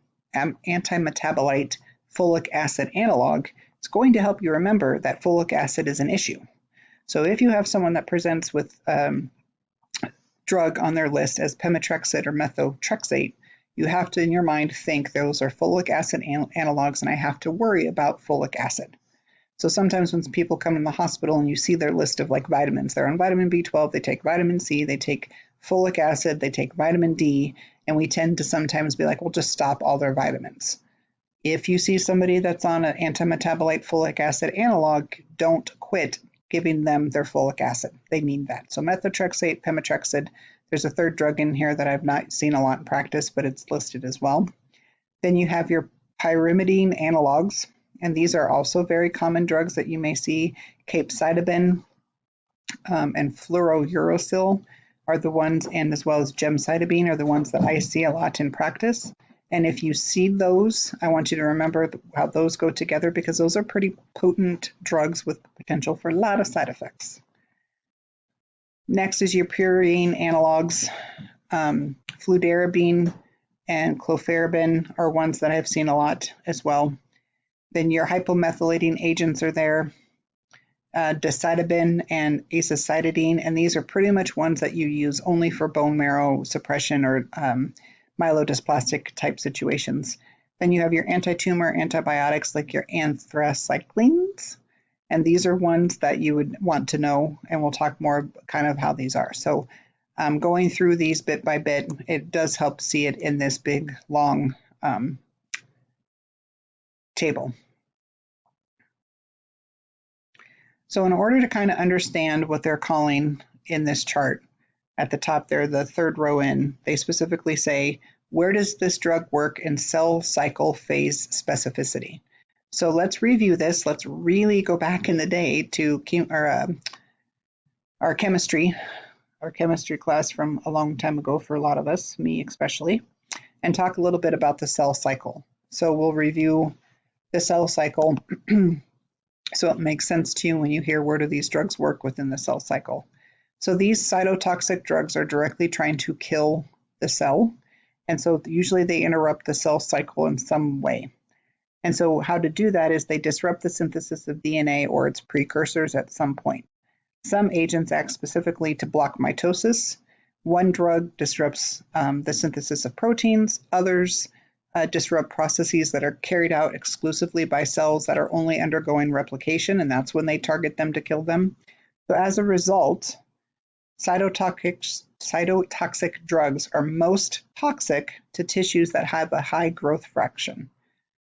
folic acid analog, it's going to help you remember that folic acid is an issue. So if you have someone that presents with drug on their list as pemetrexed or methotrexate, you have to, in your mind, think those are folic acid analogs, and I have to worry about folic acid. So sometimes when people come in the hospital and you see their list of like vitamins, they're on vitamin B12, they take vitamin C, they take folic acid, they take vitamin D, and we tend to sometimes be like, we'll just stop all their vitamins. If you see somebody that's on an antimetabolite folic acid analog, don't quit giving them their folic acid. They need that. So methotrexate, pemetrexed, there's a third drug in here that I've not seen a lot in practice, but it's listed as well. Then you have your pyrimidine analogs, and these are also very common drugs that you may see. Capecitabine and fluorouracil are the ones, and as well as gemcitabine are the ones that I see a lot in practice. And if you see those, I want you to remember how those go together, because those are pretty potent drugs with potential for a lot of side effects. Next is your purine analogs. Fludarabine and clofarabine are ones that I've seen a lot as well. Then your hypomethylating agents are there. Decitabine and azacitidine, and these are pretty much ones that you use only for bone marrow suppression or myelodysplastic type situations. Then you have your anti-tumor antibiotics like your anthracyclines, and these are ones that you would want to know, and we'll talk more kind of how these are. So going through these bit by bit, it does help see it in this big, long table. So in order to kind of understand what they're calling in this chart, at the top there, the third row in, they specifically say, where does this drug work in cell cycle phase specificity? So let's review this. Let's really go back in the day to our chemistry class from a long time ago for a lot of us, me especially, and talk a little bit about the cell cycle. So we'll review the cell cycle so it makes sense to you when you hear where do these drugs work within the cell cycle. So these cytotoxic drugs are directly trying to kill the cell, and so usually they interrupt the cell cycle in some way. And so how to do that is they disrupt the synthesis of DNA or its precursors at some point. Some agents act specifically to block mitosis. One drug disrupts the synthesis of proteins. Others disrupt processes that are carried out exclusively by cells that are only undergoing replication, and that's when they target them to kill them. So as a result, cytotoxic drugs are most toxic to tissues that have a high growth fraction.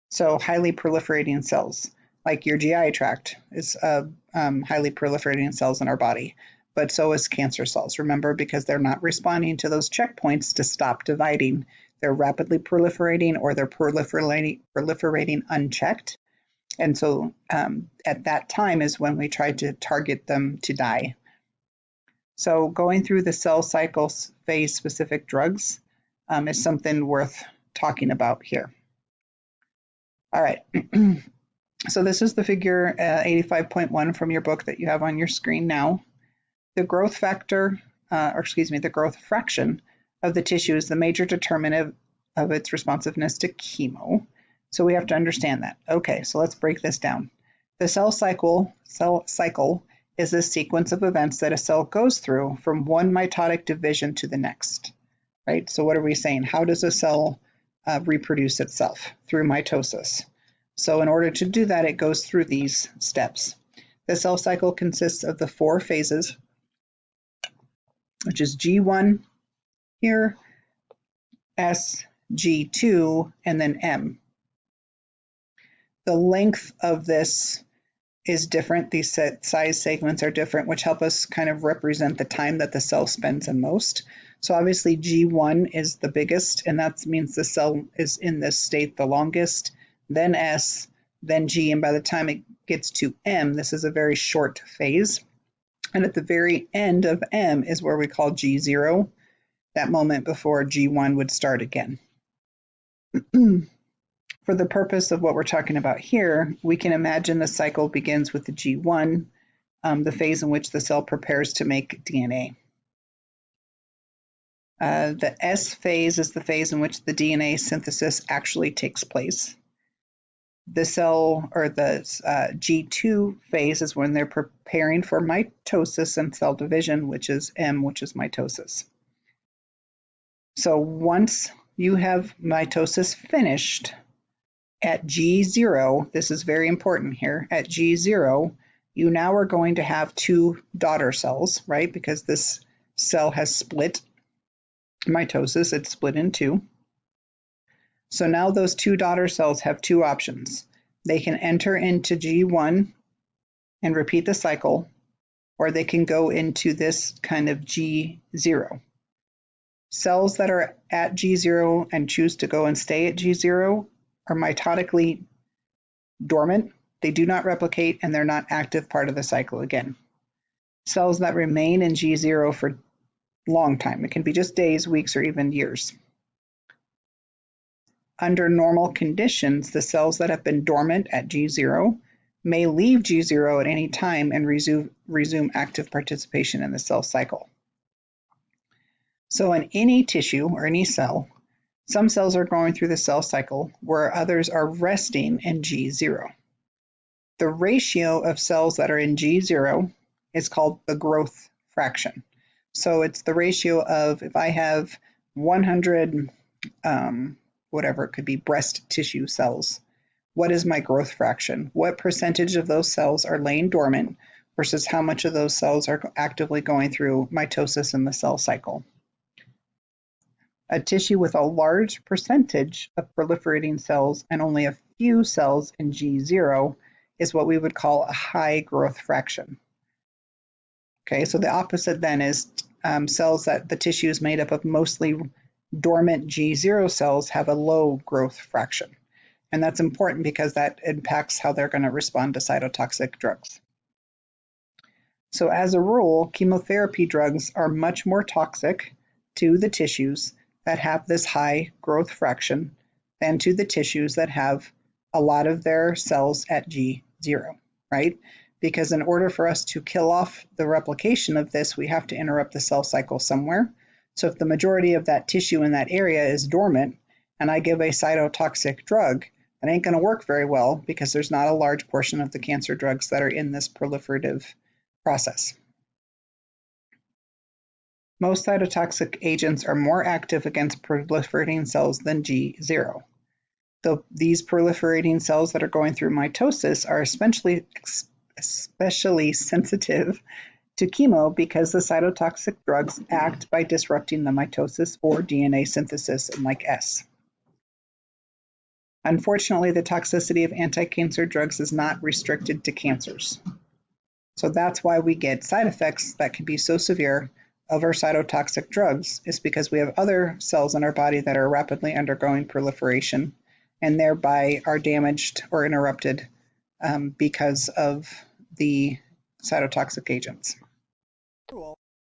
So highly proliferating cells, like your GI tract is highly proliferating cells in our body, but so is cancer cells. Remember, because they're not responding to those checkpoints to stop dividing. They're rapidly proliferating, or they're proliferating unchecked. And so at that time is when we try to target them to die. So going through the cell cycle phase specific drugs is something worth talking about here. All right. So this is the figure 85.1 from your book that you have on your screen now. The growth factor, the growth fraction of the tissue is the major determinant of its responsiveness to chemo. So we have to understand that. Okay, so let's break this down. The cell cycle is a sequence of events that a cell goes through from one mitotic division to the next, right? So what are we saying? How does a cell reproduce itself? Through mitosis. So in order to do that, it goes through these steps. The cell cycle consists of the 4 phases, which is G1 here, S, G2, and then M. The length of this is different. These size segments are different, which help us kind of represent the time that the cell spends in most. So obviously G1 is the biggest, and that means the cell is in this state the longest, then S, then G, and by the time it gets to M, this is a very short phase. And at the very end of M is where we call G0, that moment before G1 would start again. For the purpose of what we're talking about here, we can imagine the cycle begins with the G1, the phase in which the cell prepares to make DNA. The S phase is the phase in which the DNA synthesis actually takes place. The cell, or the G2 phase, is when they're preparing for mitosis and cell division, which is M, which is mitosis. So once you have mitosis finished, at G0, this is very important here, at G0, you now are going to have 2 daughter cells, right? Because this cell has split mitosis, it's split in two. So now those two daughter cells have two options. They can enter into G1 and repeat the cycle, or they can go into this kind of G0. Cells that are at G0 and choose to go and stay at G0 are mitotically dormant. They do not replicate and they're not active part of the cycle again. Cells that remain in G0 for a long time, it can be just days, weeks, or even years. Under normal conditions, the cells that have been dormant at G0 may leave G0 at any time and resume active participation in the cell cycle. So in any tissue or any cell, some cells are going through the cell cycle where others are resting in G0. The ratio of cells that are in G0 is called the growth fraction. So it's the ratio of, if I have 100, whatever it could be, breast tissue cells, what is my growth fraction? What percentage of those cells are laying dormant versus how much of those cells are actively going through mitosis in the cell cycle? A tissue with a large percentage of proliferating cells and only a few cells in G0 is what we would call a high growth fraction. Okay, so the opposite then is cells that the tissue is made up of mostly dormant G0 cells have a low growth fraction. And that's important because that impacts how they're going to respond to cytotoxic drugs. So as a rule, chemotherapy drugs are much more toxic to the tissues that have this high growth fraction than to the tissues that have a lot of their cells at G0, right? Because in order for us to kill off the replication of this, we have to interrupt the cell cycle somewhere. So if the majority of that tissue in that area is dormant and I give a cytotoxic drug, it ain't going to work very well because there's not a large portion of the cancer drugs that are in this proliferative process. Most cytotoxic agents are more active against proliferating cells than G0. Though these proliferating cells that are going through mitosis are especially sensitive to chemo because the cytotoxic drugs act by disrupting the mitosis or DNA synthesis in like S. Unfortunately, the toxicity of anti-cancer drugs is not restricted to cancers. So that's why we get side effects that can be so severe of our cytotoxic drugs, is because we have other cells in our body that are rapidly undergoing proliferation and thereby are damaged or interrupted because of the cytotoxic agents.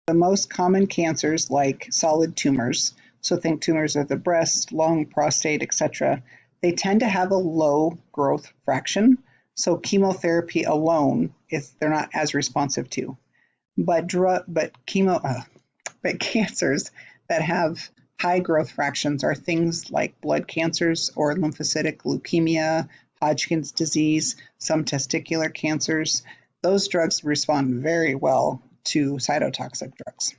The most common cancers, like solid tumors, so think tumors of the breast, lung, prostate, etc., they tend to have a low growth fraction, so chemotherapy alone they're not as responsive to. But cancers that have high growth fractions are things like blood cancers or lymphocytic leukemia, Hodgkin's disease, some testicular cancers. Those drugs respond very well to cytotoxic drugs.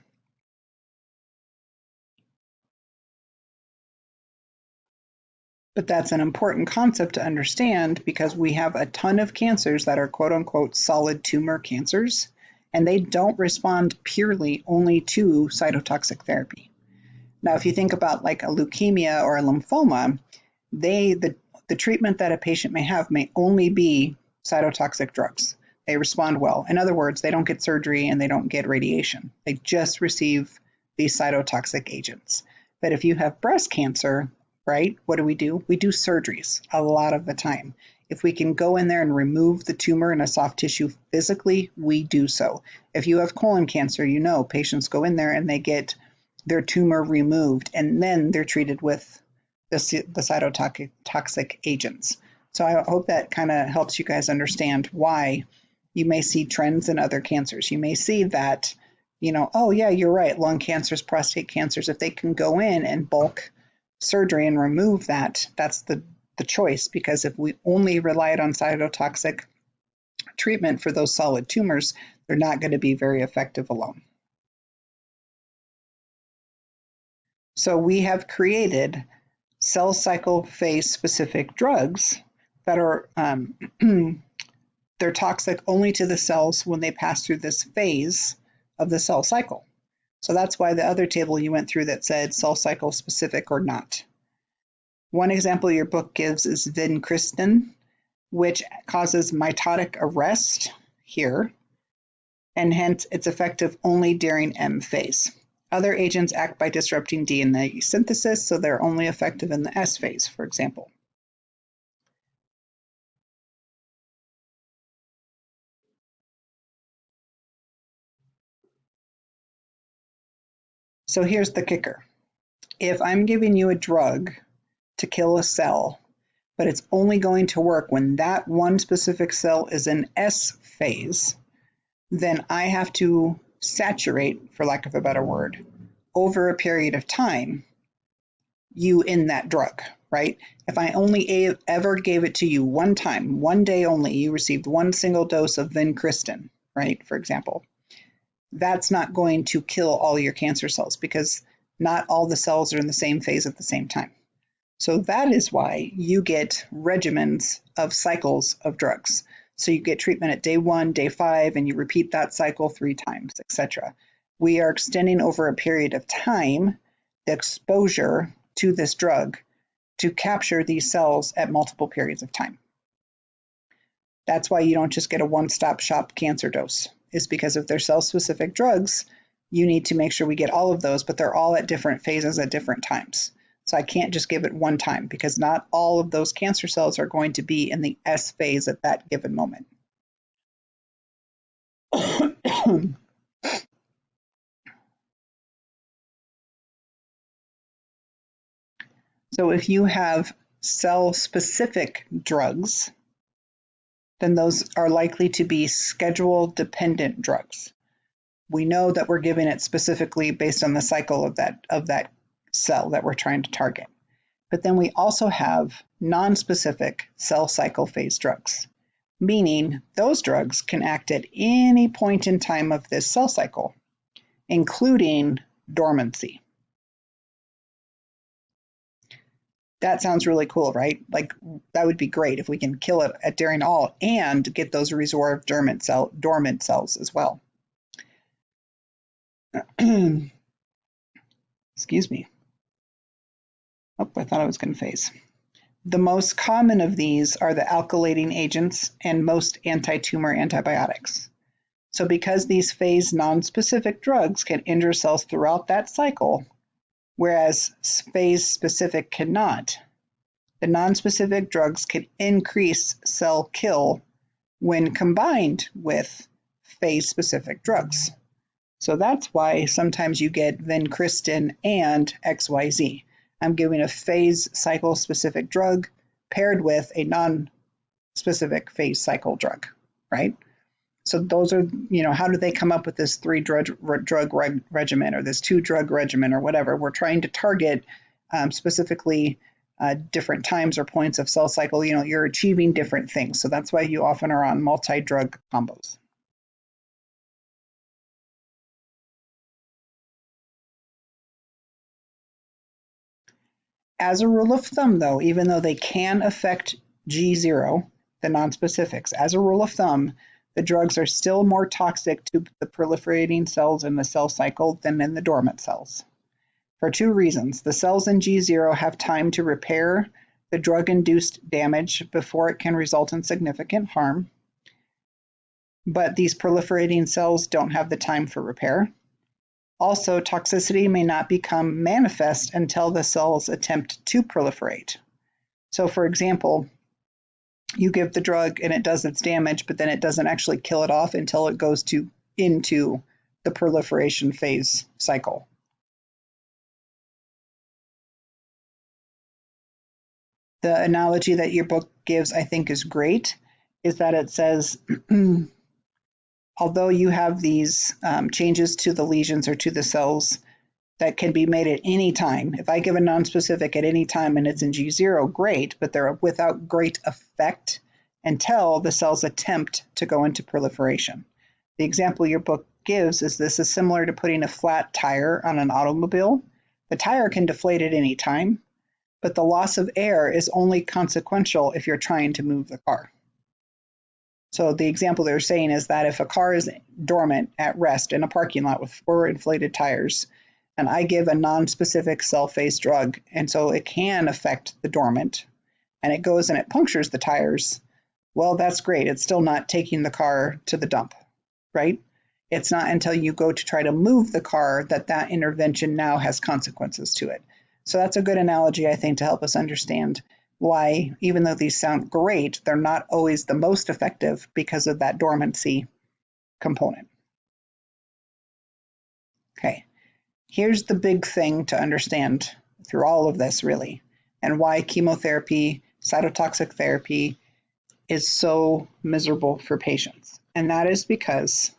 But that's an important concept to understand because we have a ton of cancers that are quote unquote solid tumor cancers, and they don't respond purely only to cytotoxic therapy. Now, if you think about like a leukemia or a lymphoma, the treatment that a patient may have may only be cytotoxic drugs. They respond well. In other words, they don't get surgery and they don't get radiation. They just receive these cytotoxic agents. But if you have breast cancer, right, what do? We do surgeries a lot of the time. If we can go in there and remove the tumor in a soft tissue physically, we do so. If you have colon cancer, you know patients go in there and they get their tumor removed and then they're treated with the cytotoxic agents. So I hope that kind of helps you guys understand why you may see trends in other cancers. You may see that, oh yeah, you're right, lung cancers, prostate cancers, if they can go in and bulk surgery and remove that, that's the choice, because if we only relied on cytotoxic treatment for those solid tumors, they're not going to be very effective alone. So we have created cell cycle phase specific drugs that are they're toxic only to the cells when they pass through this phase of the cell cycle. So that's why the other table you went through that said cell cycle specific or not. One example your book gives is vincristine, which causes mitotic arrest here, and hence it's effective only during M phase. Other agents act by disrupting DNA synthesis, so they're only effective in the S phase, for example. So here's the kicker. If I'm giving you a drug to kill a cell, but it's only going to work when that one specific cell is in S phase, then I have to saturate, for lack of a better word, over a period of time, you in that drug, right? If I only ever gave it to you one time, one day only, you received one single dose of vincristine, right, for example, that's not going to kill all your cancer cells because not all the cells are in the same phase at the same time. So that is why you get regimens of cycles of drugs. So you get treatment at day 1, day 5, and you repeat that cycle 3 times, etc. We are extending over a period of time the exposure to this drug to capture these cells at multiple periods of time. That's why you don't just get a one-stop shop cancer dose, is because if they're cell-specific drugs, you need to make sure we get all of those, but they're all at different phases at different times. So I can't just give it one time because not all of those cancer cells are going to be in the S phase at that given moment. So if you have cell-specific drugs, then those are likely to be schedule-dependent drugs. We know that we're giving it specifically based on the cycle of that cell that we're trying to target. But then we also have non-specific cell cycle phase drugs, meaning those drugs can act at any point in time of this cell cycle, including dormancy. That sounds really cool, right? Like that would be great if we can kill it during all and get those reserve dormant cells as well. Excuse me. Oh, I thought I was going to phase. The most common of these are the alkylating agents and most anti-tumor antibiotics. So because these phase non-specific drugs can injure cells throughout that cycle, whereas phase-specific cannot, the non-specific drugs can increase cell kill when combined with phase-specific drugs. So that's why sometimes you get vincristine and XYZ. I'm giving a phase cycle specific drug paired with a non-specific phase cycle drug, right? So those are, how do they come up with this 3-drug regimen or this 2-drug regimen or whatever? We're trying to target specifically different times or points of cell cycle. You're achieving different things. So that's why you often are on multi-drug combos. As a rule of thumb, though, even though they can affect G0, the nonspecifics, as a rule of thumb, the drugs are still more toxic to the proliferating cells in the cell cycle than in the dormant cells. For 2 reasons. The cells in G0 have time to repair the drug-induced damage before it can result in significant harm, but these proliferating cells don't have the time for repair. Also, toxicity may not become manifest until the cells attempt to proliferate. So, for example, you give the drug and it does its damage, but then it doesn't actually kill it off until it goes into the proliferation phase cycle. The analogy that your book gives, I think, is great, is that it says, although you have these changes to the lesions or to the cells that can be made at any time. If I give a nonspecific at any time and it's in G0, great, but they're without great effect until the cells attempt to go into proliferation. The example your book gives is this is similar to putting a flat tire on an automobile. The tire can deflate at any time, but the loss of air is only consequential if you're trying to move the car. So the example they're saying is that if a car is dormant at rest in a parking lot with 4 inflated tires, and I give a non-specific cell-phase drug, and so it can affect the dormant, and it goes and it punctures the tires, well, that's great. It's still not taking the car to the dump, right? It's not until you go to try to move the car that that intervention now has consequences to it. So that's a good analogy, I think, to help us understand why, even though these sound great, they're not always the most effective because of that dormancy component. Okay, here's the big thing to understand through all of this, really, and why chemotherapy, cytotoxic therapy is so miserable for patients. And that is because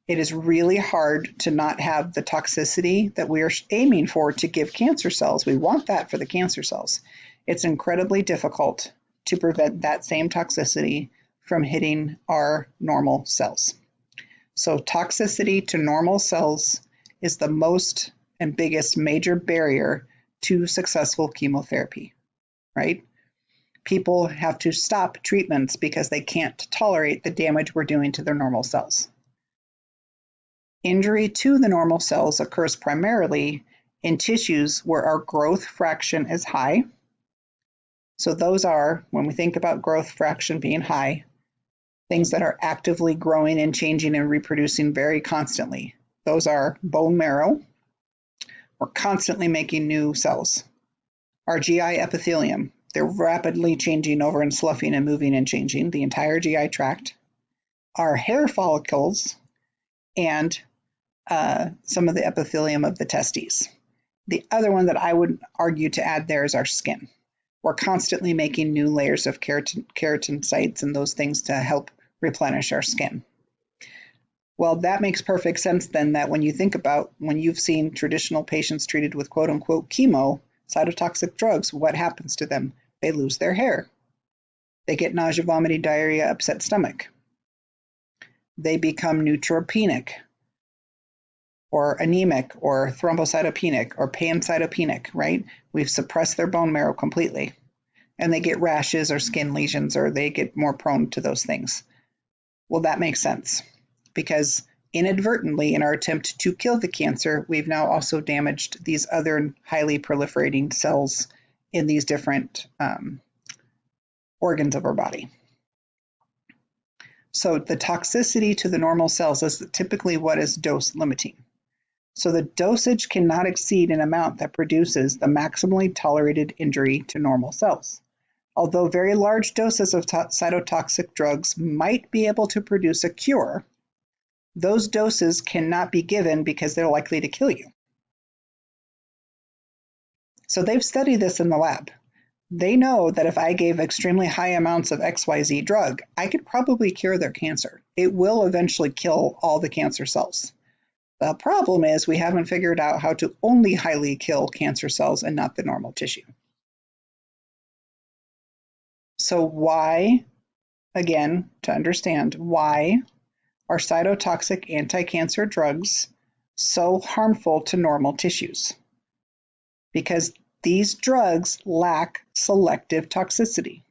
it is really hard to not have the toxicity that we are aiming for to give cancer cells. We want that for the cancer cells. It's incredibly difficult to prevent that same toxicity from hitting our normal cells. So toxicity to normal cells is the most and biggest major barrier to successful chemotherapy, right? People have to stop treatments because they can't tolerate the damage we're doing to their normal cells. Injury to the normal cells occurs primarily in tissues where our growth fraction is high. So those are, when we think about growth fraction being high, things that are actively growing and changing and reproducing very constantly. Those are bone marrow. We're constantly making new cells. Our GI epithelium, they're rapidly changing over and sloughing and moving and changing the entire GI tract. Our hair follicles and some of the epithelium of the testes. The other one that I would argue to add there is our skin. We're constantly making new layers of keratinocytes and those things to help replenish our skin. Well, that makes perfect sense then, that when you think about when you've seen traditional patients treated with quote unquote chemo, cytotoxic drugs, what happens to them? They lose their hair. They get nausea, vomiting, diarrhea, upset stomach. They become neutropenic or anemic or thrombocytopenic or pancytopenic, right? We've suppressed their bone marrow completely. And they get rashes or skin lesions, or they get more prone to those things. Well, that makes sense because inadvertently, in our attempt to kill the cancer, we've now also damaged these other highly proliferating cells in these different organs of our body. So the toxicity to the normal cells is typically what is dose limiting. So the dosage cannot exceed an amount that produces the maximally tolerated injury to normal cells. Although very large doses of cytotoxic drugs might be able to produce a cure, those doses cannot be given because they're likely to kill you. So they've studied this in the lab. They know that if I gave extremely high amounts of XYZ drug, I could probably cure their cancer. It will eventually kill all the cancer cells. The problem is we haven't figured out how to only highly kill cancer cells and not the normal tissue. So why, again, to understand why are cytotoxic anti-cancer drugs so harmful to normal tissues? Because these drugs lack selective toxicity.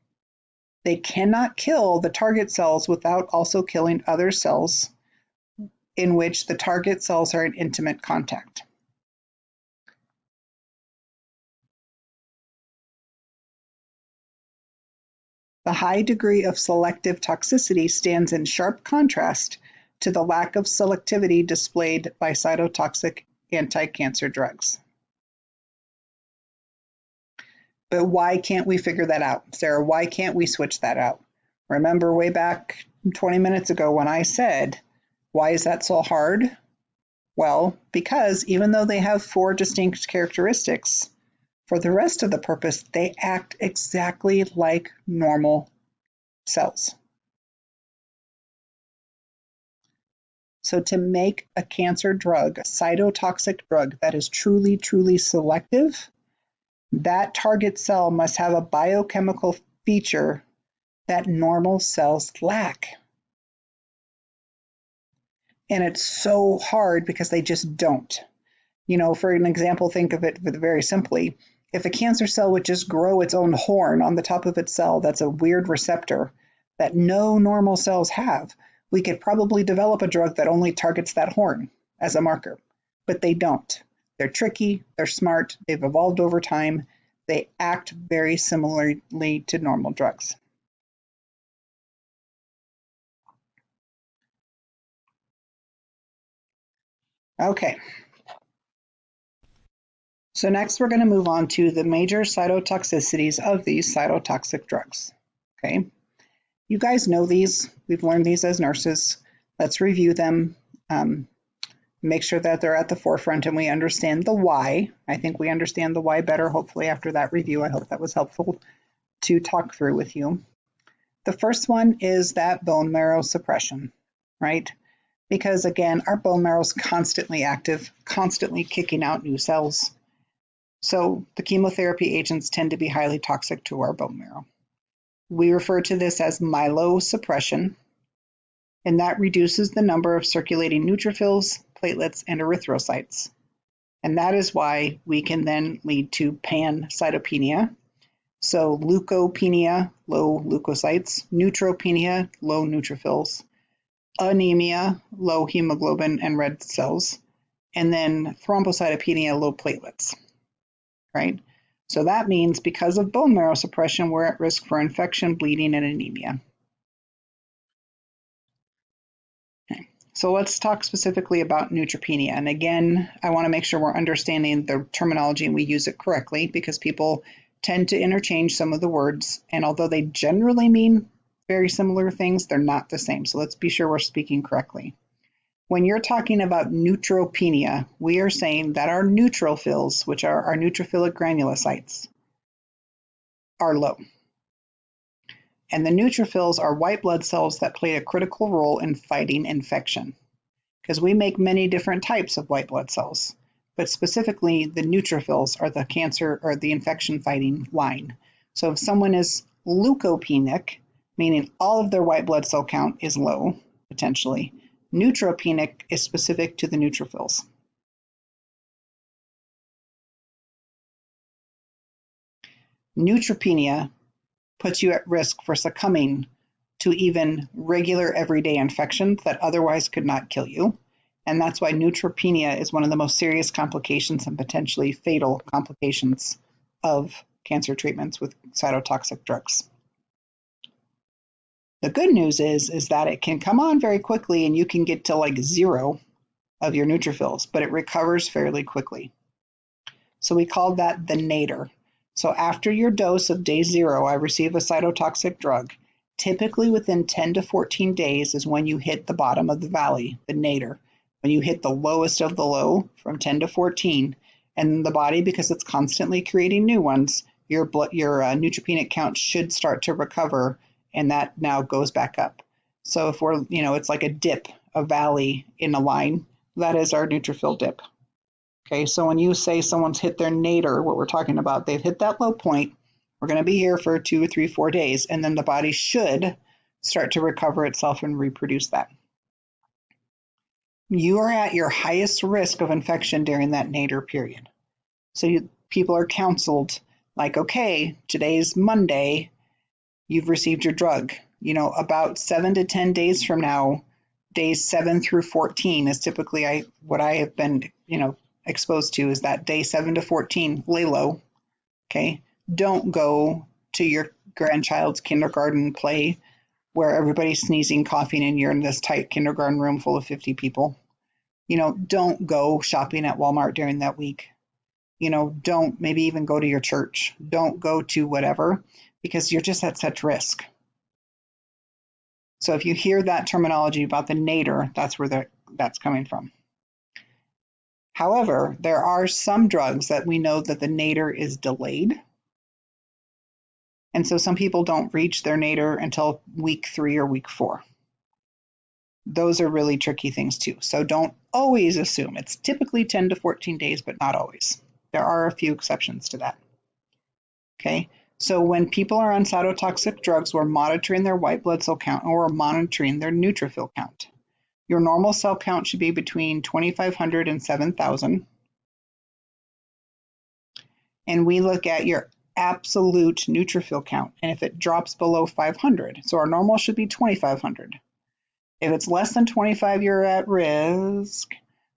They cannot kill the target cells without also killing other cells in which the target cells are in intimate contact. The high degree of selective toxicity stands in sharp contrast to the lack of selectivity displayed by cytotoxic anti-cancer drugs. But why can't we figure that out? Sarah, why can't we switch that out? Remember way back 20 minutes ago when I said, why is that so hard? Well, because even though they have 4 distinct characteristics, for the rest of the purpose, they act exactly like normal cells. So to make a cancer drug, a cytotoxic drug that is truly, truly selective, that target cell must have a biochemical feature that normal cells lack. And it's so hard because they just don't. You know, for an example, think of it very simply. If a cancer cell would just grow its own horn on the top of its cell, that's a weird receptor, that no normal cells have, we could probably develop a drug that only targets that horn as a marker, but they don't. They're tricky, they're smart, they've evolved over time, they act very similarly to normal drugs. Okay. So next we're going to move on to the major cytotoxicities of these cytotoxic drugs. Okay. You guys know these. We've learned these as nurses. Let's review them. Make sure that they're at the forefront and we understand the why. I think we understand the why better, hopefully, after that review. I hope that was helpful to talk through with you. The first one is that bone marrow suppression, right? Because again, our bone marrow is constantly active, constantly kicking out new cells. So the chemotherapy agents tend to be highly toxic to our bone marrow. We refer to this as myelosuppression, and that reduces the number of circulating neutrophils, platelets, and erythrocytes. And that is why we can then lead to pancytopenia. So leukopenia, low leukocytes, neutropenia, low neutrophils, anemia, low hemoglobin and red cells, and then thrombocytopenia, low platelets, right? So that means because of bone marrow suppression, we're at risk for infection, bleeding, and anemia. Okay. So let's talk specifically about neutropenia. And again, I want to make sure we're understanding the terminology and we use it correctly because people tend to interchange some of the words. And although they generally mean very similar things, they're not the same. So let's be sure we're speaking correctly. When you're talking about neutropenia, we are saying that our neutrophils, which are our neutrophilic granulocytes, are low. And the neutrophils are white blood cells that play a critical role in fighting infection, because we make many different types of white blood cells, but specifically the neutrophils are the cancer or the infection fighting line. So if someone is leukopenic, meaning all of their white blood cell count is low, potentially, neutropenic is specific to the neutrophils. Neutropenia puts you at risk for succumbing to even regular everyday infections that otherwise could not kill you. And that's why neutropenia is one of the most serious complications and potentially fatal complications of cancer treatments with cytotoxic drugs. The good news is that it can come on very quickly and you can get to like zero of your neutrophils, but it recovers fairly quickly. So we call that the nadir. So after your dose of day 0, I receive a cytotoxic drug. Typically within 10 to 14 days is when you hit the bottom of the valley, the nadir, when you hit the lowest of the low from 10 to 14. And the body, because it's constantly creating new ones, your neutropenic count should start to recover, and that now goes back up. So if we're, it's like a dip, a valley in a line, that is our neutrophil dip. Okay, so when you say someone's hit their nadir, what we're talking about, they've hit that low point, we're going to be here for 2 or 3, 4 days, and then the body should start to recover itself and reproduce that. You are at your highest risk of infection during that nadir period. So people are counseled, like, okay, today's Monday, you've received your drug. About 7 to 10 days from now, days 7 through 14 is typically what I have been, exposed to is that day 7 to 14, lay low, okay? Don't go to your grandchild's kindergarten play where everybody's sneezing, coughing, and you're in this tight kindergarten room full of 50 people. Don't go shopping at Walmart during that week. Don't maybe even go to your church. Don't go to whatever, because you're just at such risk. So if you hear that terminology about the nadir, that's where that's coming from. However, there are some drugs that we know that the nadir is delayed. And so some people don't reach their nadir until week 3 or week 4. Those are really tricky things too. So don't always assume. It's typically 10 to 14 days, but not always. There are a few exceptions to that. Okay, so when people are on cytotoxic drugs, we're monitoring their white blood cell count and we're monitoring their neutrophil count. Your normal cell count should be between 2,500 and 7,000. And we look at your absolute neutrophil count. And if it drops below 500, so our normal should be 2,500. If it's less than 25, you're at risk.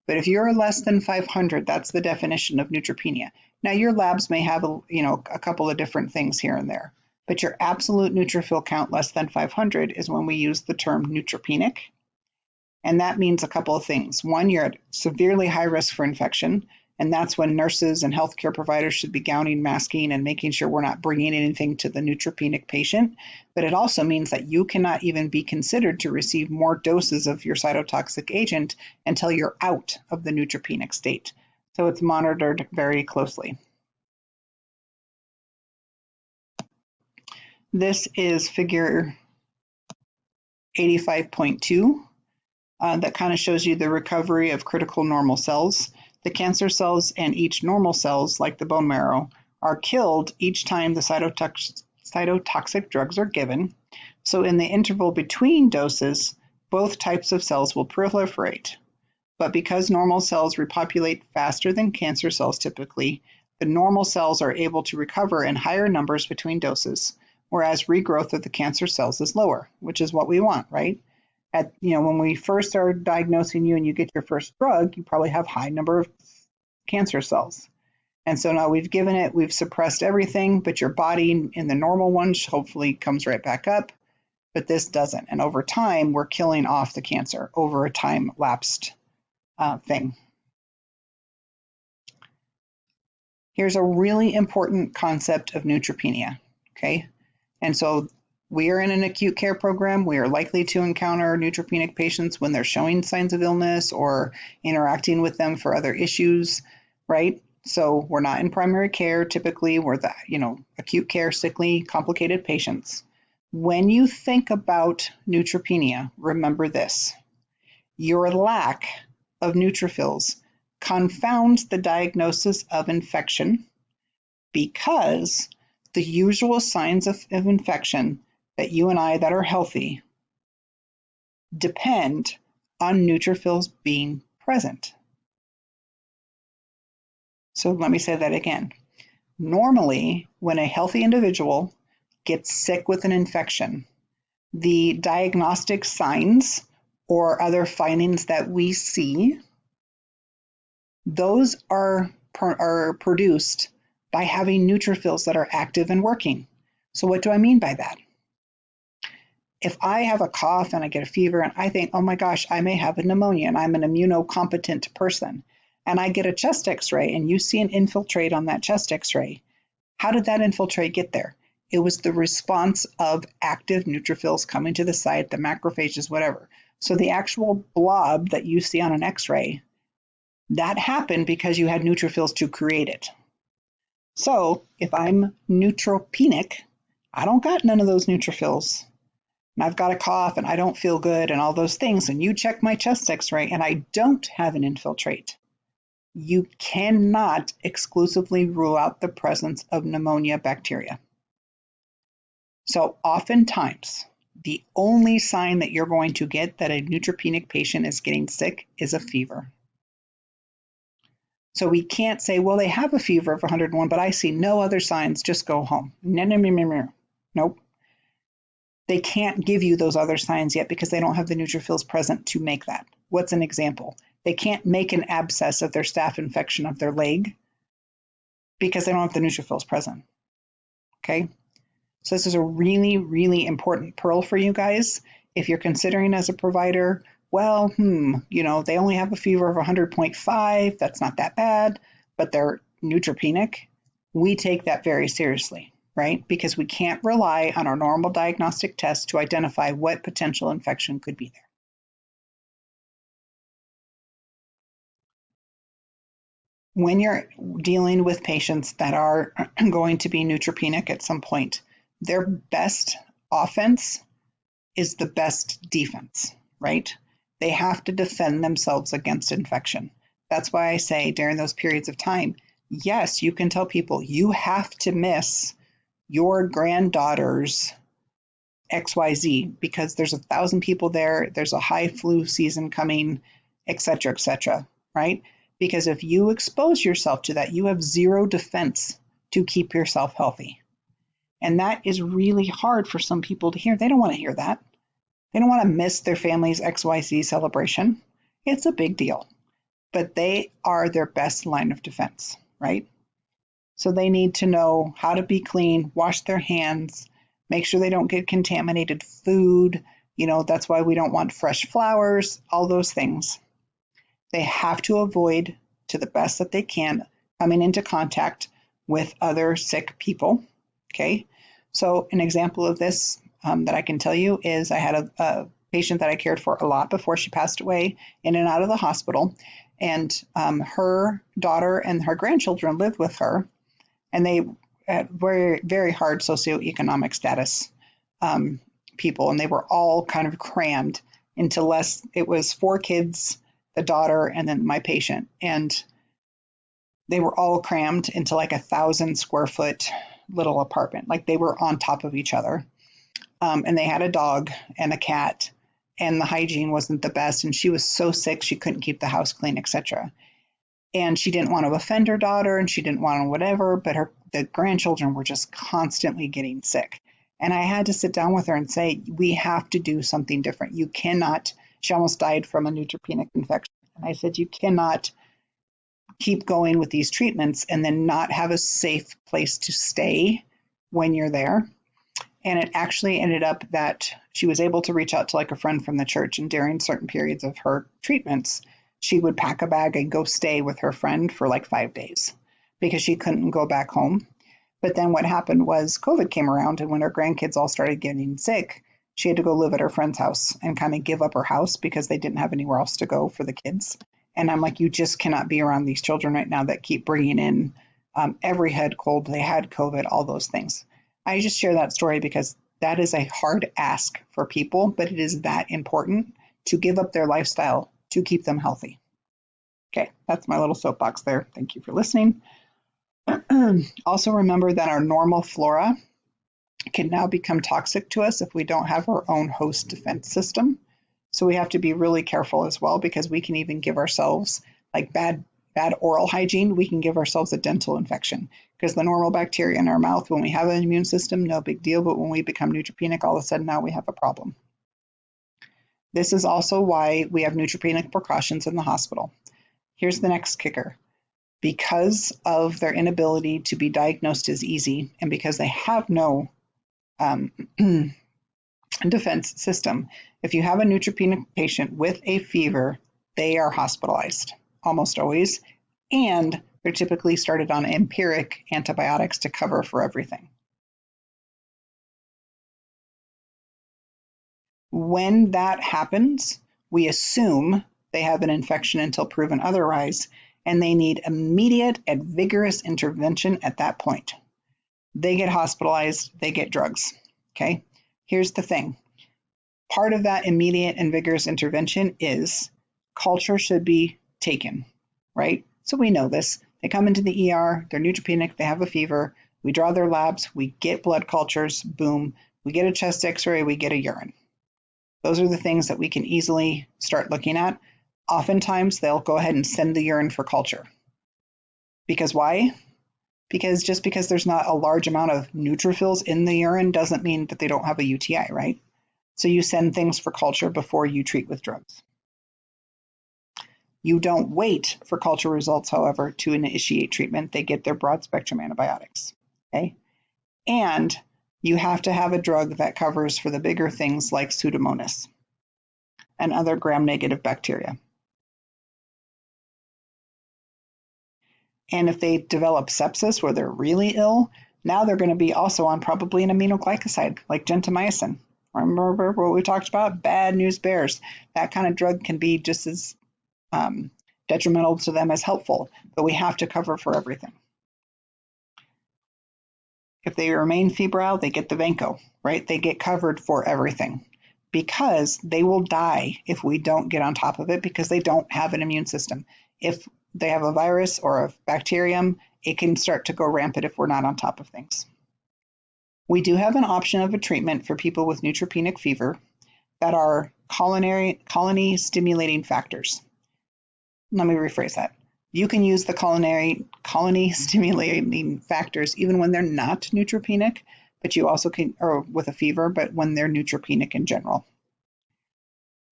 But if you're less than 500, that's the definition of neutropenia. Now, your labs may have a couple of different things here and there, but your absolute neutrophil count less than 500 is when we use the term neutropenic. And that means a couple of things. One, you're at severely high risk for infection, and that's when nurses and healthcare providers should be gowning, masking, and making sure we're not bringing anything to the neutropenic patient. But it also means that you cannot even be considered to receive more doses of your cytotoxic agent until you're out of the neutropenic state. So it's monitored very closely. This is figure 85.2 that kind of shows you the recovery of critical normal cells. The cancer cells and each normal cells, like the bone marrow, are killed each time the cytotoxic drugs are given. So in the interval between doses, both types of cells will proliferate. But because normal cells repopulate faster than cancer cells typically, the normal cells are able to recover in higher numbers between doses, whereas regrowth of the cancer cells is lower, which is what we want, right? When we first are diagnosing you and you get your first drug, you probably have high number of cancer cells. And so now we've given it, we've suppressed everything, but your body in the normal one hopefully comes right back up, but this doesn't. And over time, we're killing off the cancer over a time lapsed thing. Here's a really important concept of neutropenia, okay? And so we are in an acute care program. We are likely to encounter neutropenic patients when they're showing signs of illness or interacting with them for other issues, right? So we're not in primary care. Typically, we're the, acute care, sickly, complicated patients. When you think about neutropenia, remember this. Your lack of neutrophils confounds the diagnosis of infection because the usual signs of infection that you and I that are healthy depend on neutrophils being present. So let me say that again. Normally, when a healthy individual gets sick with an infection, the diagnostic signs or other findings that we see, those are produced by having neutrophils that are active and working. So what do I mean by that? If I have a cough and I get a fever and I think, oh my gosh, I may have a pneumonia and I'm an immunocompetent person, and I get a chest x-ray and you see an infiltrate on that chest x-ray, how did that infiltrate get there? It was the response of active neutrophils coming to the site, the macrophages, whatever. So the actual blob that you see on an x-ray, that happened because you had neutrophils to create it. So if I'm neutropenic, I don't got none of those neutrophils. And I've got a cough and I don't feel good and all those things, and you check my chest x-ray and I don't have an infiltrate, you cannot exclusively rule out the presence of pneumonia bacteria. So oftentimes, the only sign that you're going to get that a neutropenic patient is getting sick is a fever. So we can't say, well, they have a fever of 101, but I see no other signs, just go home. Nope. They can't give you those other signs yet because they don't have the neutrophils present to make that. What's an example? They can't make an abscess of their staph infection of their leg because they don't have the neutrophils present. Okay? So this is a really, really important pearl for you guys. If you're considering as a provider, well, they only have a fever of 100.5, that's not that bad, but they're neutropenic. We take that very seriously, right? Because we can't rely on our normal diagnostic tests to identify what potential infection could be there. When you're dealing with patients that are going to be neutropenic at some point, their best offense is the best defense, right? They have to defend themselves against infection. That's why I say during those periods of time, yes, you can tell people you have to miss your granddaughter's XYZ because there's 1,000 people there, there's a high flu season coming, etc., right? Because if you expose yourself to that, you have zero defense to keep yourself healthy. And that is really hard for some people to hear. They don't want to hear that. They don't want to miss their family's XYZ celebration. It's a big deal, but they are their best line of defense, right? So they need to know how to be clean, wash their hands, make sure they don't get contaminated food. That's why we don't want fresh flowers, all those things. They have to avoid, to the best that they can, coming into contact with other sick people. Okay. So an example of this that I can tell you is I had a patient that I cared for a lot before she passed away, in and out of the hospital. And her daughter and her grandchildren lived with her, and they had very, very hard socioeconomic status people, and they were all kind of crammed into less. It was 4 kids, the daughter, and then my patient, and they were all crammed into like 1,000 square foot little apartment. Like they were on top of each other, and they had a dog and a cat, and the hygiene wasn't the best, and she was so sick she couldn't keep the house clean, etc. And she didn't want to offend her daughter, and she didn't want to whatever, but the grandchildren were just constantly getting sick. And I had to sit down with her and say, we have to do something different. You cannot, she almost died from a neutropenic infection. And I said, you cannot keep going with these treatments and then not have a safe place to stay when you're there. And it actually ended up that she was able to reach out to like a friend from the church, and during certain periods of her treatments, she would pack a bag and go stay with her friend for like 5 days because she couldn't go back home. But then what happened was COVID came around, and when her grandkids all started getting sick, she had to go live at her friend's house and kind of give up her house because they didn't have anywhere else to go for the kids. And I'm like, you just cannot be around these children right now that keep bringing in every head cold. They had COVID, all those things. I just share that story because that is a hard ask for people, but it is that important to give up their lifestyle to keep them healthy. Okay, that's my little soapbox there. Thank you for listening. Also remember that our normal flora can now become toxic to us if we don't have our own host defense system. So we have to be really careful as well, because we can even give ourselves like bad oral hygiene. We can give ourselves a dental infection because the normal bacteria in our mouth, when we have an immune system, no big deal. But when we become neutropenic, all of a sudden now we have a problem. This is also why we have neutropenic precautions in the hospital. Here's the next kicker. Because of their inability to be diagnosed as easy, and because they have no defense system, if you have a neutropenic patient with a fever, they are hospitalized almost always, and they're typically started on empiric antibiotics to cover for everything. When that happens, we assume they have an infection until proven otherwise, and they need immediate and vigorous intervention at that point. They get hospitalized, they get drugs. Okay, here's the thing. Part of that immediate and vigorous intervention is culture should be taken, right? So we know this. They come into the ER, they're neutropenic, they have a fever, we draw their labs, we get blood cultures, boom, we get a chest x-ray, we get a urine. Those are the things that we can easily start looking at. Oftentimes, they'll go ahead and send the urine for culture. Because why? Because just because there's not a large amount of neutrophils in the urine doesn't mean that they don't have a UTI, right? So you send things for culture before you treat with drugs. You don't wait for culture results, however, to initiate treatment. They get their broad spectrum antibiotics, okay? And you have to have a drug that covers for the bigger things like Pseudomonas and other gram-negative bacteria. And if they develop sepsis where they're really ill, now they're going to be also on probably an aminoglycoside like gentamicin. Remember what we talked about? Bad news bears. That kind of drug can be just as detrimental to them as helpful, but we have to cover for everything. If they remain febrile, they get the Vanco, right? They get covered for everything because they will die if we don't get on top of it because they don't have an immune system. If they have a virus or a bacterium, it can start to go rampant if we're not on top of things. We do have an option of a treatment for people with neutropenic fever that are colony stimulating factors. Let me rephrase that. You can use the colony stimulating factors even when they're not neutropenic, but you also can, or with a fever, but when they're neutropenic in general.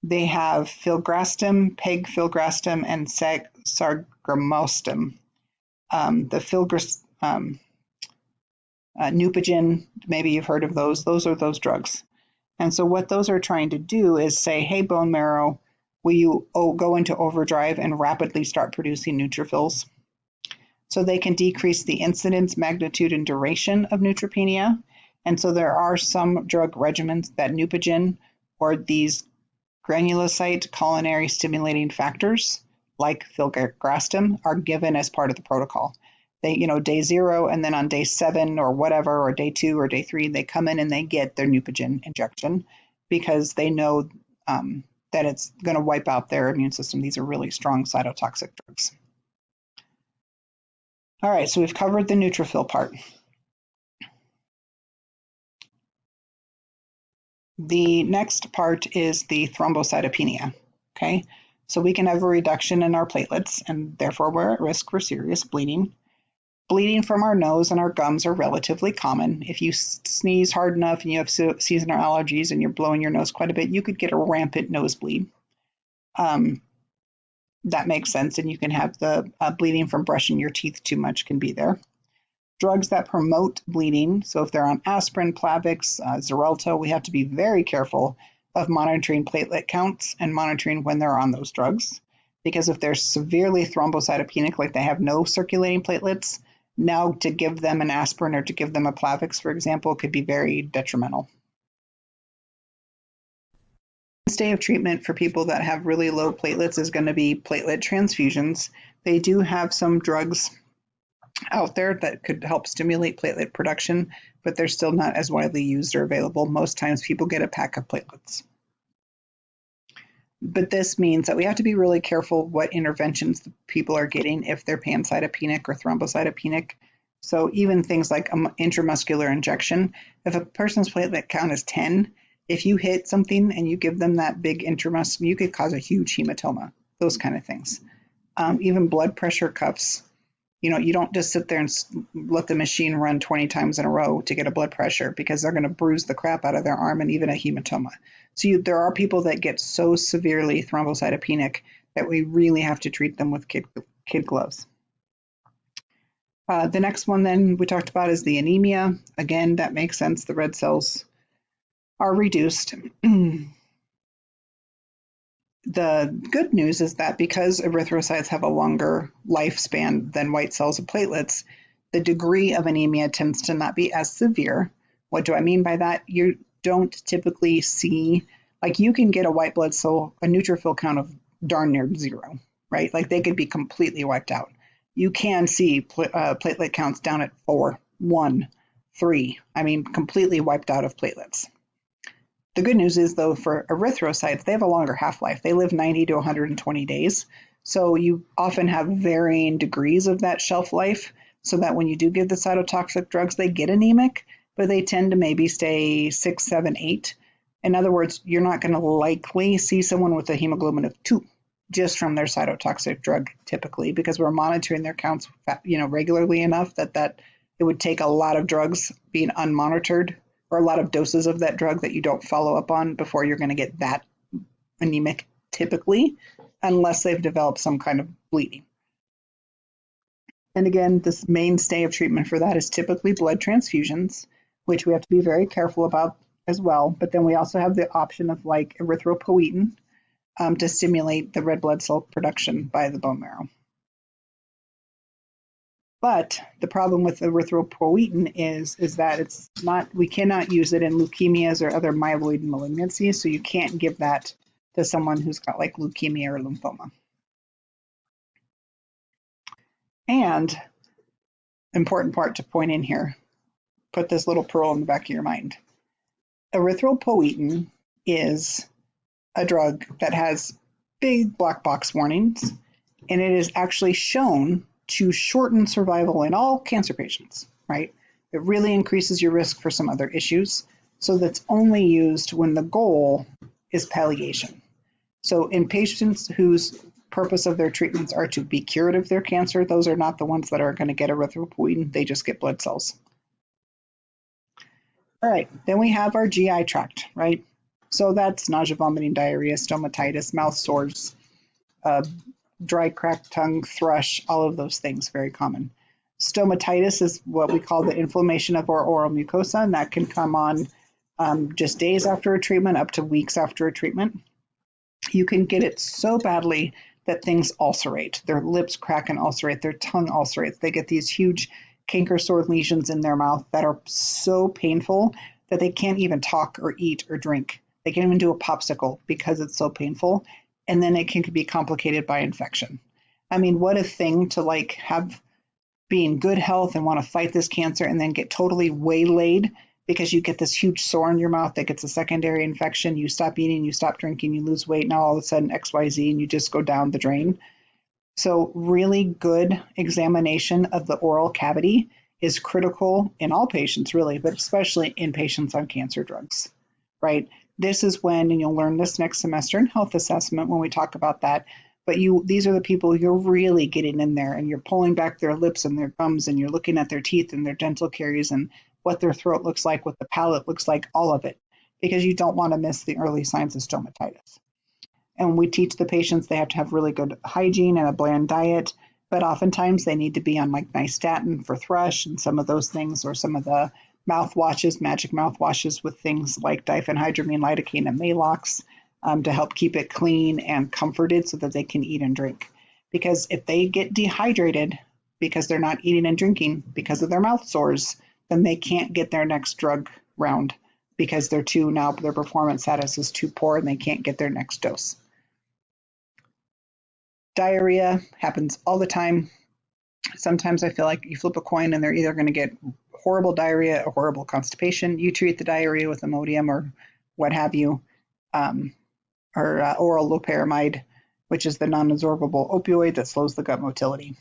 They have filgrastim, pegfilgrastim, and sargramostim. Neupogen, maybe you've heard of those. Those are those drugs. And so what those are trying to do is say, hey, bone marrow, will you go into overdrive and rapidly start producing neutrophils? So they can decrease the incidence, magnitude, and duration of neutropenia. And so there are some drug regimens that Neupogen or these granulocyte colony stimulating factors like filgrastim are given as part of the protocol. They, day 0 and then on day 7 or whatever, or day 2 or day 3, they come in and they get their Neupogen injection because they know that it's going to wipe out their immune system. These are really strong cytotoxic drugs. All right, so we've covered the neutrophil part. The next part is the thrombocytopenia, okay? So we can have a reduction in our platelets, and therefore we're at risk for serious bleeding. Bleeding from our nose and our gums are relatively common. If you sneeze hard enough and you have seasonal allergies and you're blowing your nose quite a bit, you could get a rampant nosebleed. That makes sense, and you can have the bleeding from brushing your teeth too much can be there. Drugs that promote bleeding, so if they're on aspirin, Plavix, Xarelto, we have to be very careful of monitoring platelet counts and monitoring when they're on those drugs. Because if they're severely thrombocytopenic, like they have no circulating platelets, now to give them an aspirin or to give them a Plavix, for example, could be very detrimental. Stay of treatment for people that have really low platelets is going to be platelet transfusions. They do have some drugs out there that could help stimulate platelet production, but they're still not as widely used or available. Most times people get a pack of platelets. But this means that we have to be really careful what interventions people are getting if they're pancytopenic or thrombocytopenic. So even things like intramuscular injection, if a person's platelet count is 10, if you hit something and you give them that big intramuscular, you could cause a huge hematoma, those kind of things. Even blood pressure cuffs. You don't just sit there and let the machine run 20 times in a row to get a blood pressure because they're going to bruise the crap out of their arm and even a hematoma. So there are people that get so severely thrombocytopenic that we really have to treat them with kid gloves. The next one then we talked about is the anemia. Again, that makes sense. The red cells are reduced. The good news is that because erythrocytes have a longer lifespan than white cells and platelets, the degree of anemia tends to not be as severe. What do I mean by that? You don't typically see, like you can get a white blood cell, a neutrophil count of darn near 0, right? Like they could be completely wiped out. You can see platelet counts down at 4, 1, 3. I mean, completely wiped out of platelets. The good news is, though, for erythrocytes, they have a longer half-life. They live 90 to 120 days. So you often have varying degrees of that shelf life so that when you do give the cytotoxic drugs, they get anemic, but they tend to maybe stay 6, 7, 8. In other words, you're not going to likely see someone with a hemoglobin of 2 just from their cytotoxic drug typically because we're monitoring their counts regularly enough that it would take a lot of drugs being unmonitored or a lot of doses of that drug that you don't follow up on before you're going to get that anemic typically, unless they've developed some kind of bleeding. And again, this mainstay of treatment for that is typically blood transfusions, which we have to be very careful about as well. But then we also have the option of like erythropoietin to stimulate the red blood cell production by the bone marrow. But the problem with erythropoietin is that it's not, we cannot use it in leukemias or other myeloid malignancies, so you can't give that to someone who's got like leukemia or lymphoma. And important part to point in here, put this little pearl in the back of your mind. Erythropoietin is a drug that has big black box warnings, and it is actually shown to shorten survival in all cancer patients, right? It really increases your risk for some other issues. So that's only used when the goal is palliation. So in patients whose purpose of their treatments are to be cured of their cancer. Those are not the ones that are going to get erythropoietin. They just get blood cells. All right, then we have our GI tract, right? So that's nausea, vomiting, diarrhea, stomatitis, mouth sores, uh, dry, cracked tongue, thrush, all of those things, very common. Stomatitis is what we call the inflammation of our oral mucosa, and that can come on just days after a treatment up to weeks after a treatment. You can get it so badly that things ulcerate. Their lips crack and ulcerate, their tongue ulcerates. They get these huge canker sore lesions in their mouth that are so painful that they can't even talk or eat or drink. They can't even do a popsicle because it's so painful. And then it can be complicated by infection. I mean, what a thing to like have be in good health and want to fight this cancer and then get totally waylaid because you get this huge sore in your mouth that gets a secondary infection. You stop eating, you stop drinking, you lose weight. Now all of a sudden XYZ and you just go down the drain. So really good examination of the oral cavity is critical in all patients really, but especially in patients on cancer drugs, right? This is when, and you'll learn this next semester in health assessment when we talk about that, but these are the people you're really getting in there and you're pulling back their lips and their gums and you're looking at their teeth and their dental caries and what their throat looks like, what the palate looks like, all of it, because you don't want to miss the early signs of stomatitis. And we teach the patients they have to have really good hygiene and a bland diet, but oftentimes they need to be on like nystatin for thrush and some of those things, or some of the mouthwashes, magic mouthwashes with things like diphenhydramine, lidocaine, and Maalox to help keep it clean and comforted so that they can eat and drink. Because if they get dehydrated because they're not eating and drinking because of their mouth sores, then they can't get their next drug round because their performance status is too poor and they can't get their next dose. Diarrhea happens all the time. Sometimes I feel like you flip a coin and they're either going to get horrible diarrhea or horrible constipation. You treat the diarrhea with Imodium or what have you, or oral loperamide, which is the non-absorbable opioid that slows the gut motility.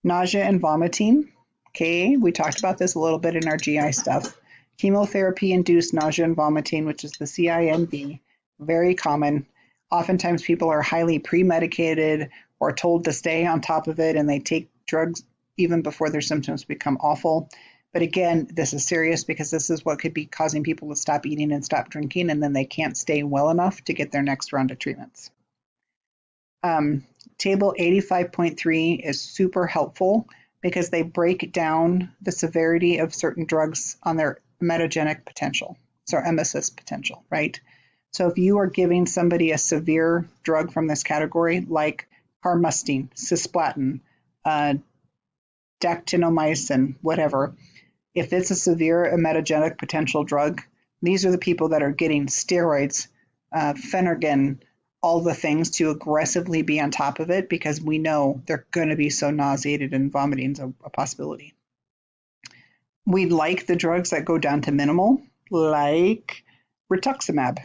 Nausea and vomiting. Okay, we talked about this a little bit in our GI stuff. Chemotherapy-induced nausea and vomiting, which is the CINV, very common. Oftentimes people are highly pre-medicated or told to stay on top of it and they take drugs even before their symptoms become awful. But again, this is serious because this is what could be causing people to stop eating and stop drinking, and then they can't stay well enough to get their next round of treatments. Table 85.3 is super helpful because they break down the severity of certain drugs on their emetogenic potential, so emesis potential, right? So if you are giving somebody a severe drug from this category, like carmustine, cisplatin, dactinomycin, whatever, if it's a severe emetogenic potential drug, these are the people that are getting steroids, Phenergan, all the things to aggressively be on top of it because we know they're going to be so nauseated and vomiting is a possibility. We like the drugs that go down to minimal, like rituximab.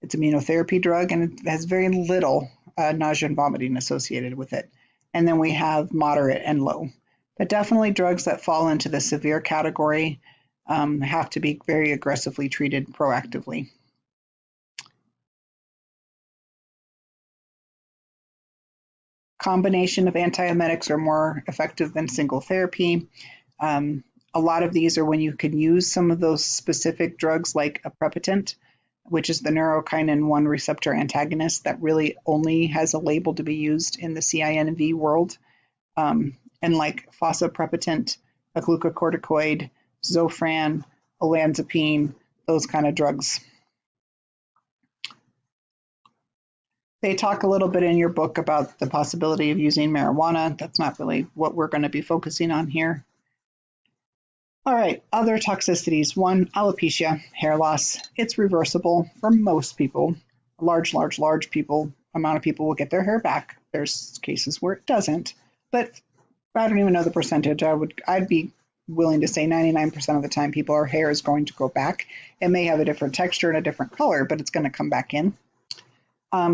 It's an immunotherapy drug and it has very little nausea and vomiting associated with it. And then we have moderate and low. But definitely drugs that fall into the severe category have to be very aggressively treated proactively. Combination of antiemetics are more effective than single therapy. A lot of these are when you can use some of those specific drugs like aprepitant, which is the neurokinin 1 receptor antagonist that really only has a label to be used in the CINV world. And like fosaprepitant, a glucocorticoid, Zofran, olanzapine, those kind of drugs. They talk a little bit in your book about the possibility of using marijuana. That's not really what we're going to be focusing on here. All right, other toxicities. One, alopecia, hair loss. It's reversible for most people. A large amount of people will get their hair back. There's cases where it doesn't, but I don't even know the percentage. I'd be willing to say 99% of the time our hair is going to go back. It may have a different texture and a different color, but it's going to come back in.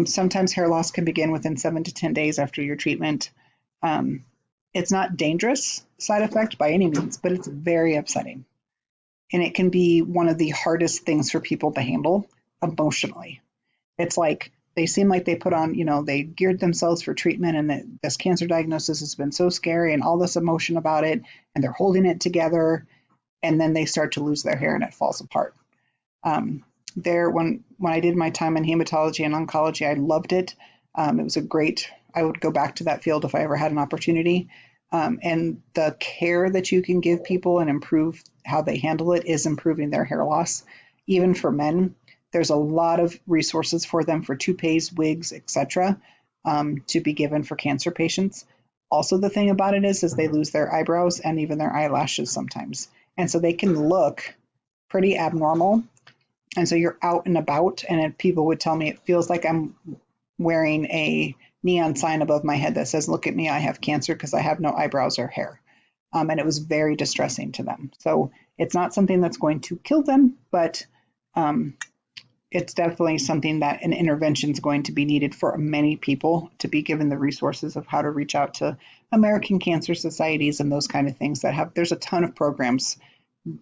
Sometimes hair loss can begin within 7 to 10 days after your treatment. It's not dangerous side effect by any means, but it's very upsetting. And it can be one of the hardest things for people to handle emotionally. It's like they seem like they put on, they geared themselves for treatment, and that this cancer diagnosis has been so scary and all this emotion about it, and they're holding it together, and then they start to lose their hair and it falls apart. When I did my time in hematology and oncology, I loved it. It was I would go back to that field if I ever had an opportunity. And the care that you can give people and improve how they handle it is improving their hair loss. Even for men, there's a lot of resources for them for toupees, wigs, etc., to be given for cancer patients. Also, the thing about it is they lose their eyebrows and even their eyelashes sometimes. And so they can look pretty abnormal. And so you're out and about, and people would tell me it feels like I'm wearing a neon sign above my head that says, "Look at me, I have cancer," because I have no eyebrows or hair. And it was very distressing to them. So it's not something that's going to kill them, but it's definitely something that an intervention is going to be needed for many people to be given the resources of how to reach out to American cancer societies and those kind of things there's a ton of programs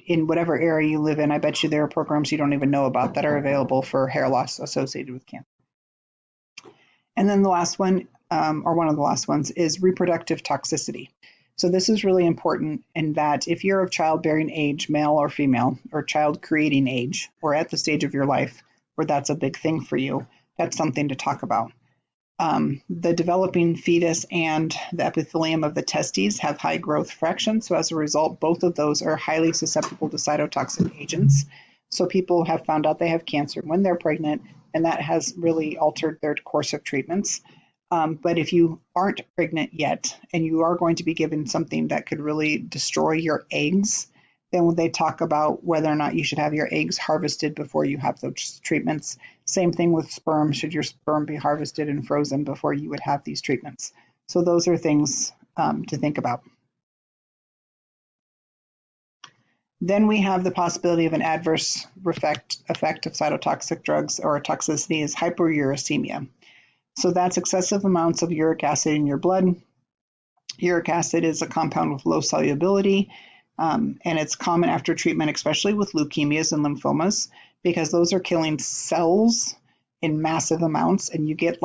in whatever area you live in. I bet you there are programs you don't even know about that are available for hair loss associated with cancer. And then the last one, or one of the last ones, is reproductive toxicity. So this is really important in that if you're of childbearing age, male or female, or child creating age, or at the stage of your life where that's a big thing for you, that's something to talk about. The developing fetus and the epithelium of the testes have high growth fraction. So as a result, both of those are highly susceptible to cytotoxic agents. So people have found out they have cancer when they're pregnant, and that has really altered their course of treatments. But if you aren't pregnant yet and you are going to be given something that could really destroy your eggs, then when they talk about whether or not you should have your eggs harvested before you have those treatments. Same thing with sperm. Should your sperm be harvested and frozen before you would have these treatments? So those are things to think about. Then we have the possibility of an adverse effect of cytotoxic drugs or toxicity is hyperuricemia. So that's excessive amounts of uric acid in your blood. Uric acid is a compound with low solubility, and it's common after treatment, especially with leukemias and lymphomas, because those are killing cells in massive amounts, and you get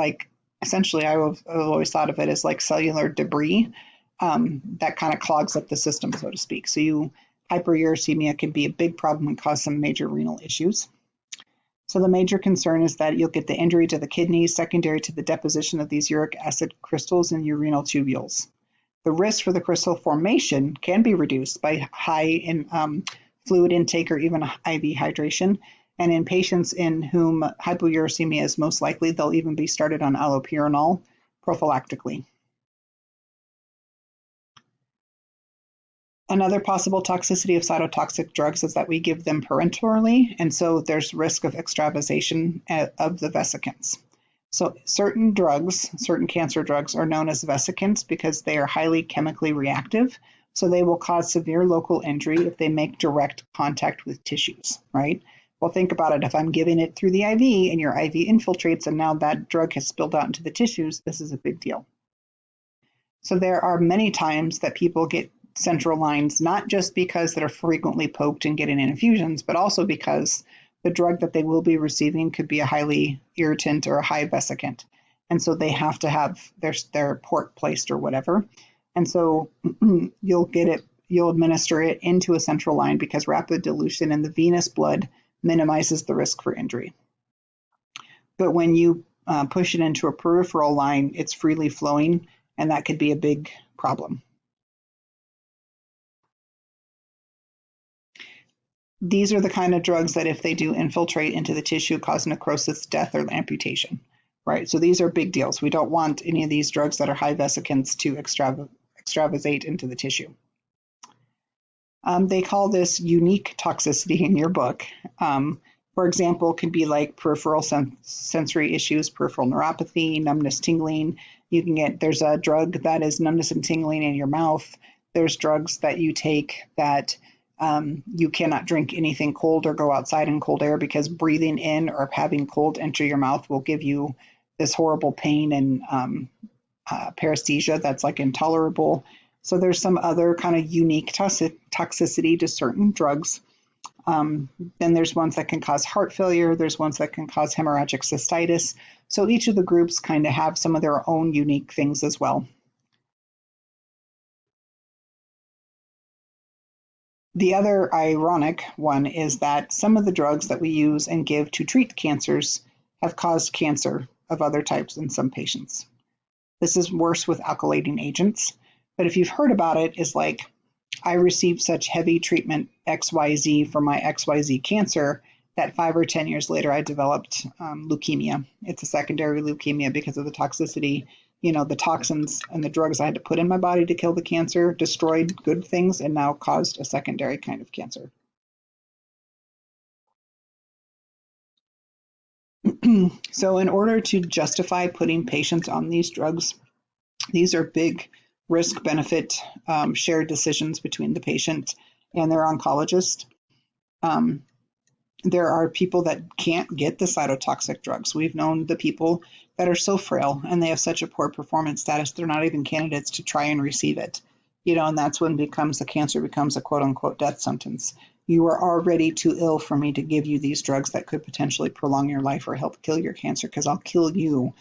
essentially, I've always thought of it as like cellular debris that kind of clogs up the system, so to speak. So hyperuricemia can be a big problem and cause some major renal issues. So the major concern is that you'll get the injury to the kidneys secondary to the deposition of these uric acid crystals in your renal tubules. The risk for the crystal formation can be reduced by high in fluid intake or even IV hydration. And in patients in whom hypoglycemia is most likely, they'll even be started on allopurinol prophylactically. Another possible toxicity of cytotoxic drugs is that we give them parenterally, and so there's risk of extravasation of the vesicants. So certain cancer drugs are known as vesicants because they are highly chemically reactive. So they will cause severe local injury if they make direct contact with tissues, right? Well, think about it. If I'm giving it through the IV and your IV infiltrates and now that drug has spilled out into the tissues, this is a big deal. So there are many times that people get central lines, not just because they're frequently poked and getting infusions, but also because the drug that they will be receiving could be a highly irritant or a high vesicant. And so they have to have their port placed or whatever. And so you'll administer it into a central line because rapid dilution in the venous blood minimizes the risk for injury. But when you push it into a peripheral line, it's freely flowing, and that could be a big problem. These are the kind of drugs that if they do infiltrate into the tissue, cause necrosis, death, or amputation, right? So these are big deals. We don't want any of these drugs that are high vesicants to extravasate into the tissue. They call this unique toxicity in your book. For example, can be like peripheral sensory issues, peripheral neuropathy, numbness, tingling. There's a drug that is numbness and tingling in your mouth. There's drugs that you take that you cannot drink anything cold or go outside in cold air because breathing in or having cold enter your mouth will give you this horrible pain and paresthesia that's like intolerable. So there's some other kind of unique toxicity to certain drugs. Then there's ones that can cause heart failure. There's ones that can cause hemorrhagic cystitis. So each of the groups kind of have some of their own unique things as well. The other ironic one is that some of the drugs that we use and give to treat cancers have caused cancer of other types in some patients. This is worse with alkylating agents, but if you've heard about it, is like, I received such heavy treatment XYZ for my XYZ cancer that 5 or 10 years later I developed leukemia. It's a secondary leukemia because of the toxicity. The toxins and the drugs I had to put in my body to kill the cancer destroyed good things and now caused a secondary kind of cancer. So in order to justify putting patients on these drugs, these are big risk benefit shared decisions between the patient and their oncologist. There are people that can't get the cytotoxic drugs. We've known the people that are so frail and they have such a poor performance status, they're not even candidates to try and receive it. And that's when the cancer becomes a quote unquote death sentence. You are already too ill for me to give you these drugs that could potentially prolong your life or help kill your cancer, because I'll kill you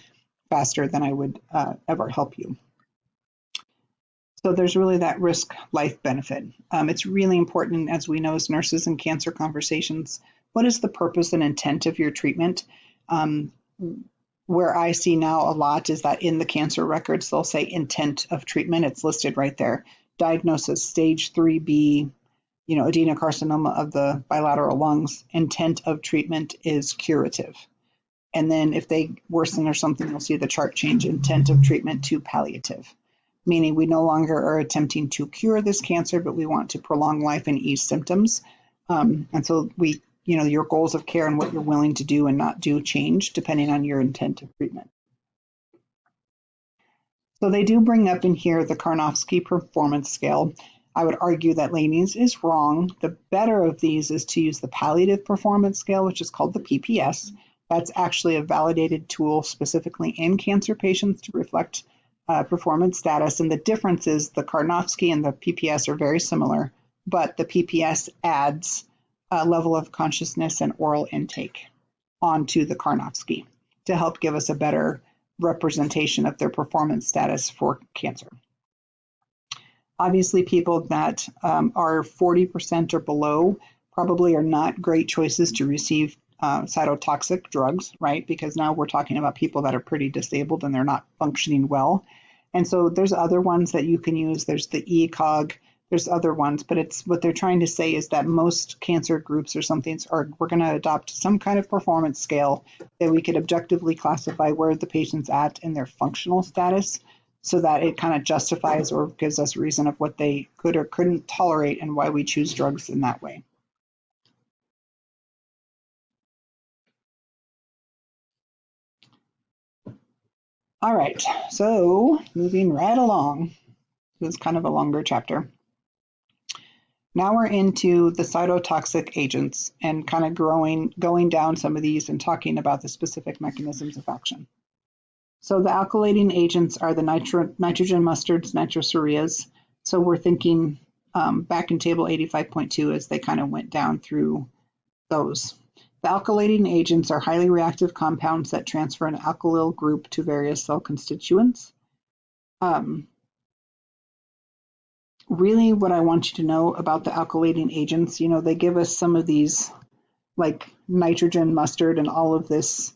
faster than I would ever help you. So there's really that risk-life benefit. It's really important, as we know as nurses in cancer conversations, what is the purpose and intent of your treatment? Where I see now a lot is that in the cancer records, they'll say intent of treatment. It's listed right there. Diagnosis, stage 3B, adenocarcinoma of the bilateral lungs. Intent of treatment is curative. And then if they worsen or something, you'll see the chart change, intent of treatment to palliative, meaning we no longer are attempting to cure this cancer, but we want to prolong life and ease symptoms. And so your goals of care and what you're willing to do and not do change depending on your intent of treatment. So they do bring up in here the Karnofsky Performance Scale. I would argue that Laney's is wrong. The better of these is to use the Palliative Performance Scale, which is called the PPS. That's actually a validated tool specifically in cancer patients to reflect performance status. And the difference is the Karnofsky and the PPS are very similar, but the PPS adds a level of consciousness and oral intake onto the Karnofsky to help give us a better representation of their performance status for cancer. Obviously, people that are 40% or below probably are not great choices to receive cytotoxic drugs, right? Because now we're talking about people that are pretty disabled and they're not functioning well. And so there's other ones that you can use. There's the ECOG, there's other ones, but it's what they're trying to say is that most cancer groups or something we're going to adopt some kind of performance scale that we could objectively classify where the patient's at in their functional status, so that it kind of justifies or gives us reason of what they could or couldn't tolerate and why we choose drugs in that way. All right, so moving right along. This is kind of a longer chapter. Now we're into the cytotoxic agents and kind of going down some of these and talking about the specific mechanisms of action. So the alkylating agents are the nitrogen mustards, nitrosoureas. So we're thinking back in table 85.2 as they kind of went down through those. The alkylating agents are highly reactive compounds that transfer an alkylyl group to various cell constituents. Really what I want you to know about the alkylating agents, they give us some of these like nitrogen mustard and all of this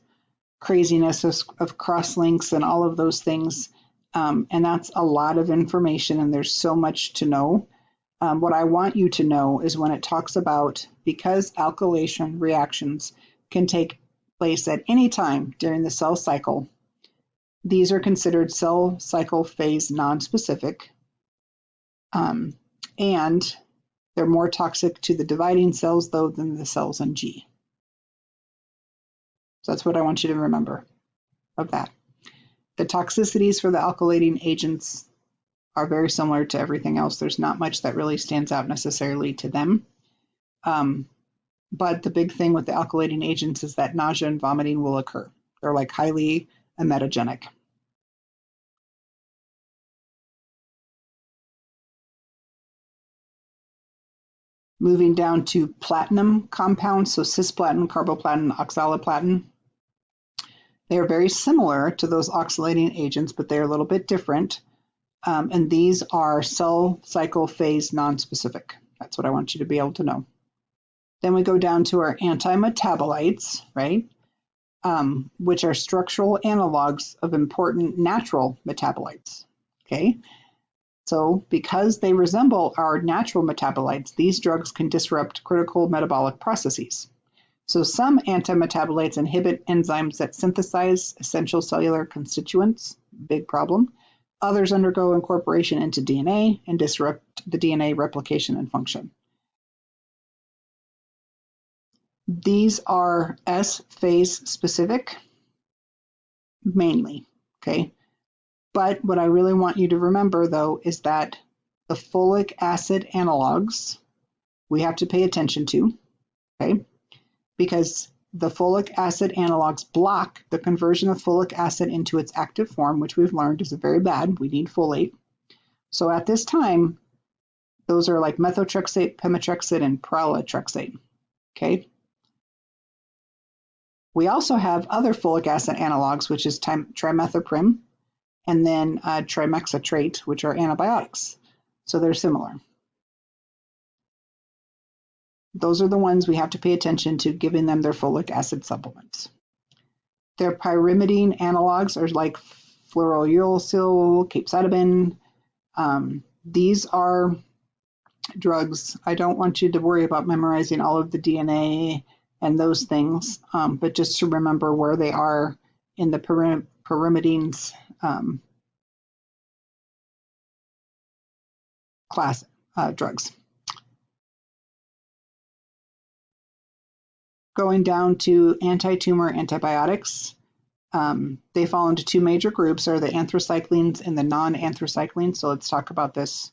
craziness of cross-links and all of those things. And that's a lot of information and there's so much to know. What I want you to know is when it talks about, because alkylation reactions can take place at any time during the cell cycle, these are considered cell cycle phase nonspecific, and they're more toxic to the dividing cells, though, than the cells in G. So that's what I want you to remember of that. The toxicities for the alkylating agents are very similar to everything else. There's not much that really stands out necessarily to them. But the big thing with the alkylating agents is that nausea and vomiting will occur. They're like highly emetogenic. Moving down to platinum compounds, so cisplatin, carboplatin, oxaliplatin. They are very similar to those oxalating agents, but they're a little bit different. And these are cell cycle phase nonspecific. That's what I want you to be able to know. Then we go down to our antimetabolites, right? Which are structural analogs of important natural metabolites. Okay, so because they resemble our natural metabolites, these drugs can disrupt critical metabolic processes. So some antimetabolites inhibit enzymes that synthesize essential cellular constituents, big problem. Others undergo incorporation into DNA and disrupt the DNA replication and function. These are S phase specific, mainly, okay? But what I really want you to remember, though, is that the folic acid analogs we have to pay attention to, okay? Because the folic acid analogs block the conversion of folic acid into its active form, which we've learned is very bad. We need folate. So at this time, those are like methotrexate, pemetrexate, and pralatrexate, okay? We also have other folic acid analogs, which is trimethoprim, and then trimexatrate, which are antibiotics. So they're similar. Those are the ones we have to pay attention to, giving them their folic acid supplements. Their pyrimidine analogs are like fluorouracil, capecitabine. These are drugs. I don't want you to worry about memorizing all of the DNA and those things, but just to remember where they are in the pyrimidines class drugs. Going down to anti-tumor antibiotics, they fall into two major groups, are the anthracyclines and the non-anthracyclines. So let's talk about this.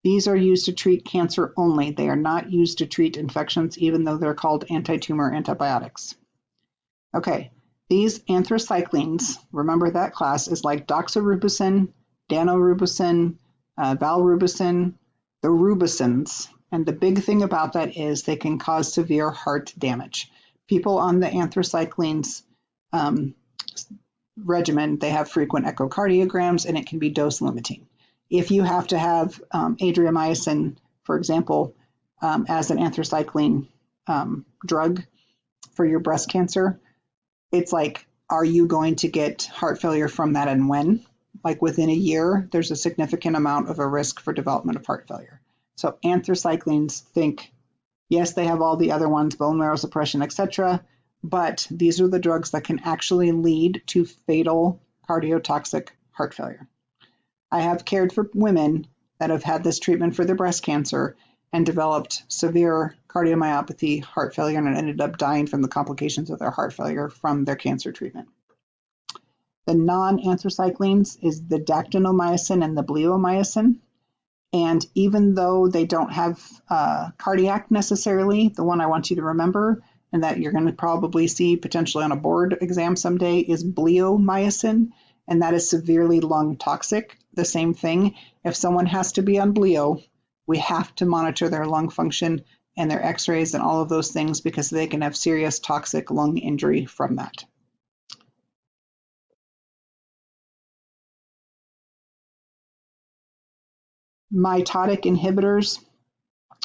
These are used to treat cancer only. They are not used to treat infections, even though they're called anti-tumor antibiotics. Okay, these anthracyclines, remember that class, is like doxorubicin, daunorubicin, valrubicin, the rubicins. And the big thing about that is they can cause severe heart damage. People on the anthracyclines regimen, they have frequent echocardiograms, and it can be dose limiting. If you have to have adriamycin, for example, as an anthracycline drug for your breast cancer, it's like, are you going to get heart failure from that, and when? Like within a year, there's a significant amount of a risk for development of heart failure. So anthracyclines, think, yes, they have all the other ones, bone marrow suppression, etc., but these are the drugs that can actually lead to fatal cardiotoxic heart failure. I have cared for women that have had this treatment for their breast cancer and developed severe cardiomyopathy, heart failure, and ended up dying from the complications of their heart failure from their cancer treatment. The non-anthracyclines is the dactinomycin and the bleomycin. And even though they don't have cardiac necessarily, the one I want you to remember and that you're going to probably see potentially on a board exam someday is bleomycin, and that is severely lung toxic. The same thing, if someone has to be on bleo, we have to monitor their lung function and their x-rays and all of those things because they can have serious toxic lung injury from that. Mitotic inhibitors,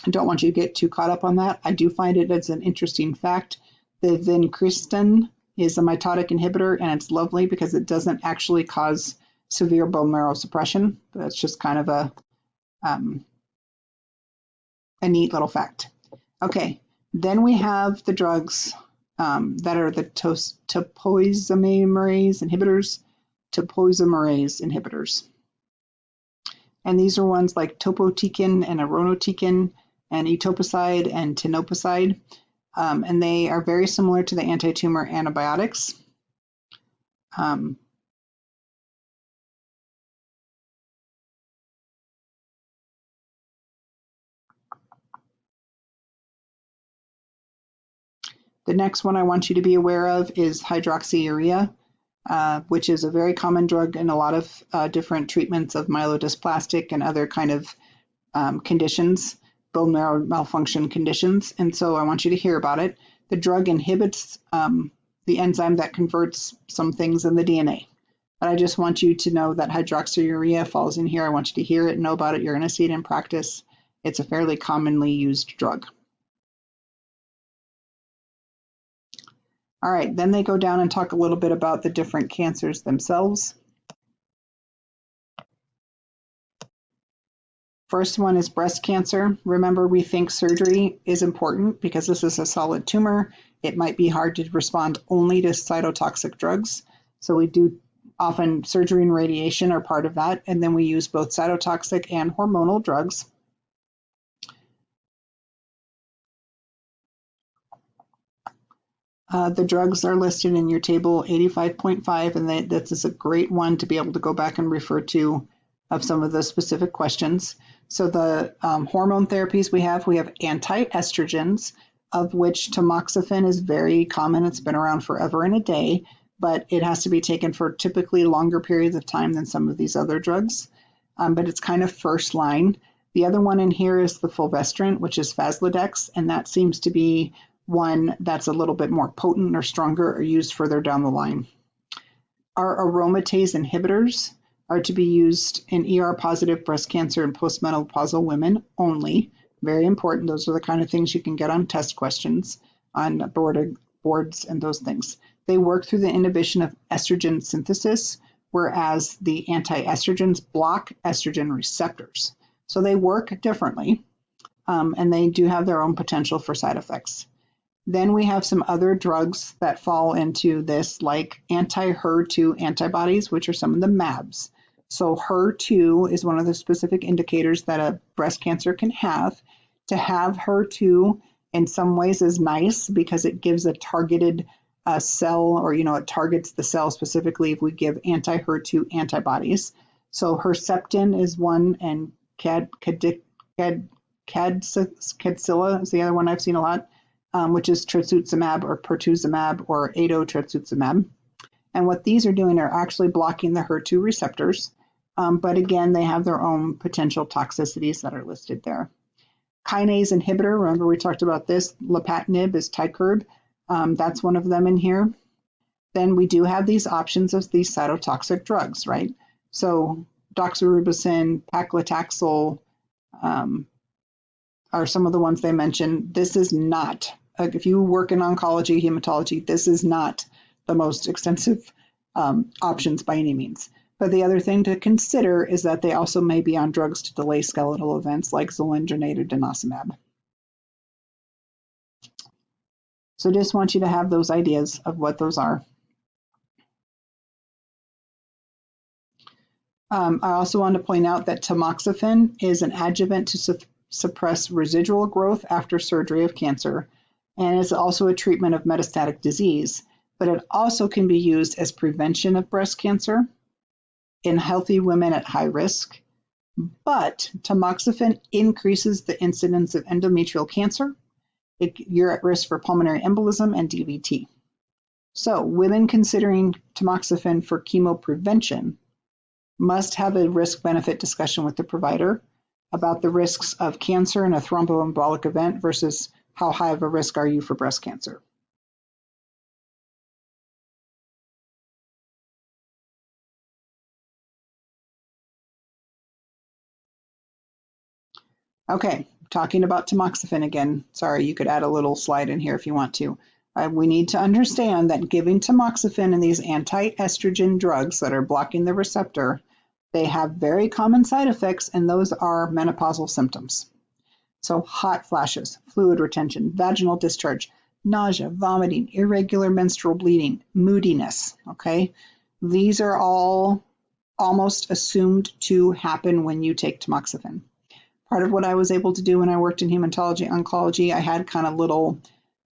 I don't want you to get too caught up on that. I do find it as an interesting fact. The vincristine is a mitotic inhibitor, and it's lovely because it doesn't actually cause severe bone marrow suppression. That's just kind of a neat little fact. Okay, then we have the drugs that are the topoisomerase inhibitors. And these are ones like topotecan and irinotecan and etoposide and tenofovir. And they are very similar to the anti-tumor antibiotics. The next one I want you to be aware of is hydroxyurea, which is a very common drug in a lot of different treatments of myelodysplastic and other kind of conditions, bone marrow malfunction conditions. And so I want you to hear about it. The drug inhibits the the enzyme that converts some things in the DNA. But I just want you to know that hydroxyurea falls in here. I want you to hear it and know about it. You're going to see it in practice. It's a fairly commonly used drug. All right, then they go down and talk a little bit about the different cancers themselves. First one is breast cancer. Remember, we think surgery is important because this is a solid tumor. It might be hard to respond only to cytotoxic drugs. So we do often surgery and radiation are part of that. And then we use both cytotoxic and hormonal drugs. The drugs are listed in your table 85.5, and this is a great one to be able to go back and refer to of some of the specific questions. So the hormone therapies we have anti-estrogens, of which tamoxifen is very common. It's been around forever and a day, but it has to be taken for typically longer periods of time than some of these other drugs. But it's kind of first line. The other one in here is the fulvestrant, which is Faslodex, and that seems to be one that's a little bit more potent or stronger or used further down the line. Our aromatase inhibitors are to be used in ER-positive breast cancer and postmenopausal women only. Very important. Those are the kind of things you can get on test questions, on boards and those things. They work through the inhibition of estrogen synthesis, whereas the anti-estrogens block estrogen receptors. So they work differently, and they do have their own potential for side effects. Then we have some other drugs that fall into this, like anti-HER2 antibodies, which are some of the mAbs. So HER2 is one of the specific indicators that a breast cancer can have. To have HER2 in some ways is nice because it gives a targeted cell, or it targets the cell specifically if we give anti-HER2 antibodies. So Herceptin is one, and Kadcyla is the other one I've seen a lot. Which is trastuzumab or pertuzumab or adotrastuzumab. And what these are doing are actually blocking the HER2 receptors. But again, they have their own potential toxicities that are listed there. Kinase inhibitor, remember we talked about this, lapatinib is Tykerb. That's one of them in here. Then we do have these options of these cytotoxic drugs, right? So doxorubicin, paclitaxel are some of the ones they mentioned. This is not, if you work in oncology, hematology, this is not the most extensive options by any means. But the other thing to consider is that they also may be on drugs to delay skeletal events like zoledronate or denosumab. So just want you to have those ideas of what those are. I also want to point out that tamoxifen is an adjuvant to suppress residual growth after surgery of cancer, and is also a treatment of metastatic disease, but it also can be used as prevention of breast cancer in healthy women at high risk. But tamoxifen increases the incidence of endometrial cancer. You're at risk for pulmonary embolism and DVT. So women considering tamoxifen for chemo prevention must have a risk-benefit discussion with the provider about the risks of cancer and a thromboembolic event versus how high of a risk are you for breast cancer. Okay, talking about tamoxifen again. Sorry, you could add a little slide in here if you want to. We need to understand that giving tamoxifen and these anti-estrogen drugs that are blocking the receptor, they have very common side effects, and those are menopausal symptoms. So hot flashes, fluid retention, vaginal discharge, nausea, vomiting, irregular menstrual bleeding, moodiness, okay? These are all almost assumed to happen when you take tamoxifen. Part of what I was able to do when I worked in hematology oncology, I had kind of little,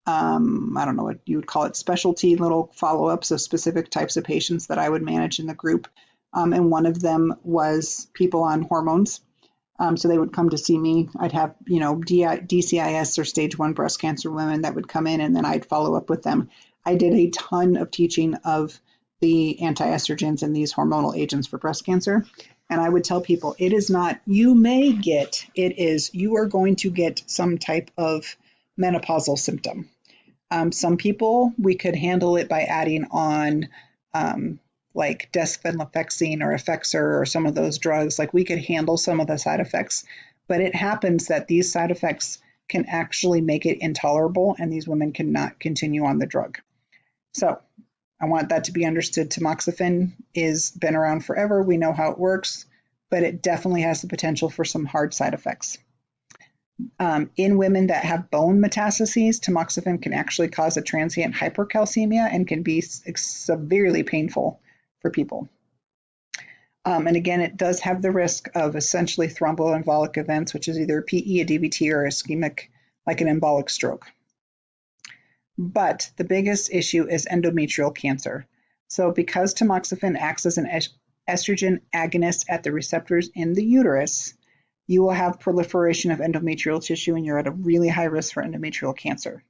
I don't know what you would call it, specialty little follow-ups of specific types of patients that I would manage in the group. And one of them was people on hormones. So they would come to see me. I'd have, DCIS or stage 1 breast cancer women that would come in, and then I'd follow up with them. I did a ton of teaching of the anti-estrogens and these hormonal agents for breast cancer. And I would tell people, it is not, you may get, it is, you are going to get some type of menopausal symptom. Some people, we could handle it by adding on like desvenlafaxine or Effexor or some of those drugs. Like we could handle some of the side effects, but it happens that these side effects can actually make it intolerable and these women cannot continue on the drug. So I want that to be understood. Tamoxifen is been around forever. We know how it works, but it definitely has the potential for some hard side effects. In women that have bone metastases, tamoxifen can actually cause a transient hypercalcemia and can be severely painful for people. And again, it does have the risk of essentially thromboembolic events, which is either a PE, a DVT, or ischemic, like an embolic stroke. But the biggest issue is endometrial cancer. So because tamoxifen acts as an estrogen agonist at the receptors in the uterus, you will have proliferation of endometrial tissue and you're at a really high risk for endometrial cancer.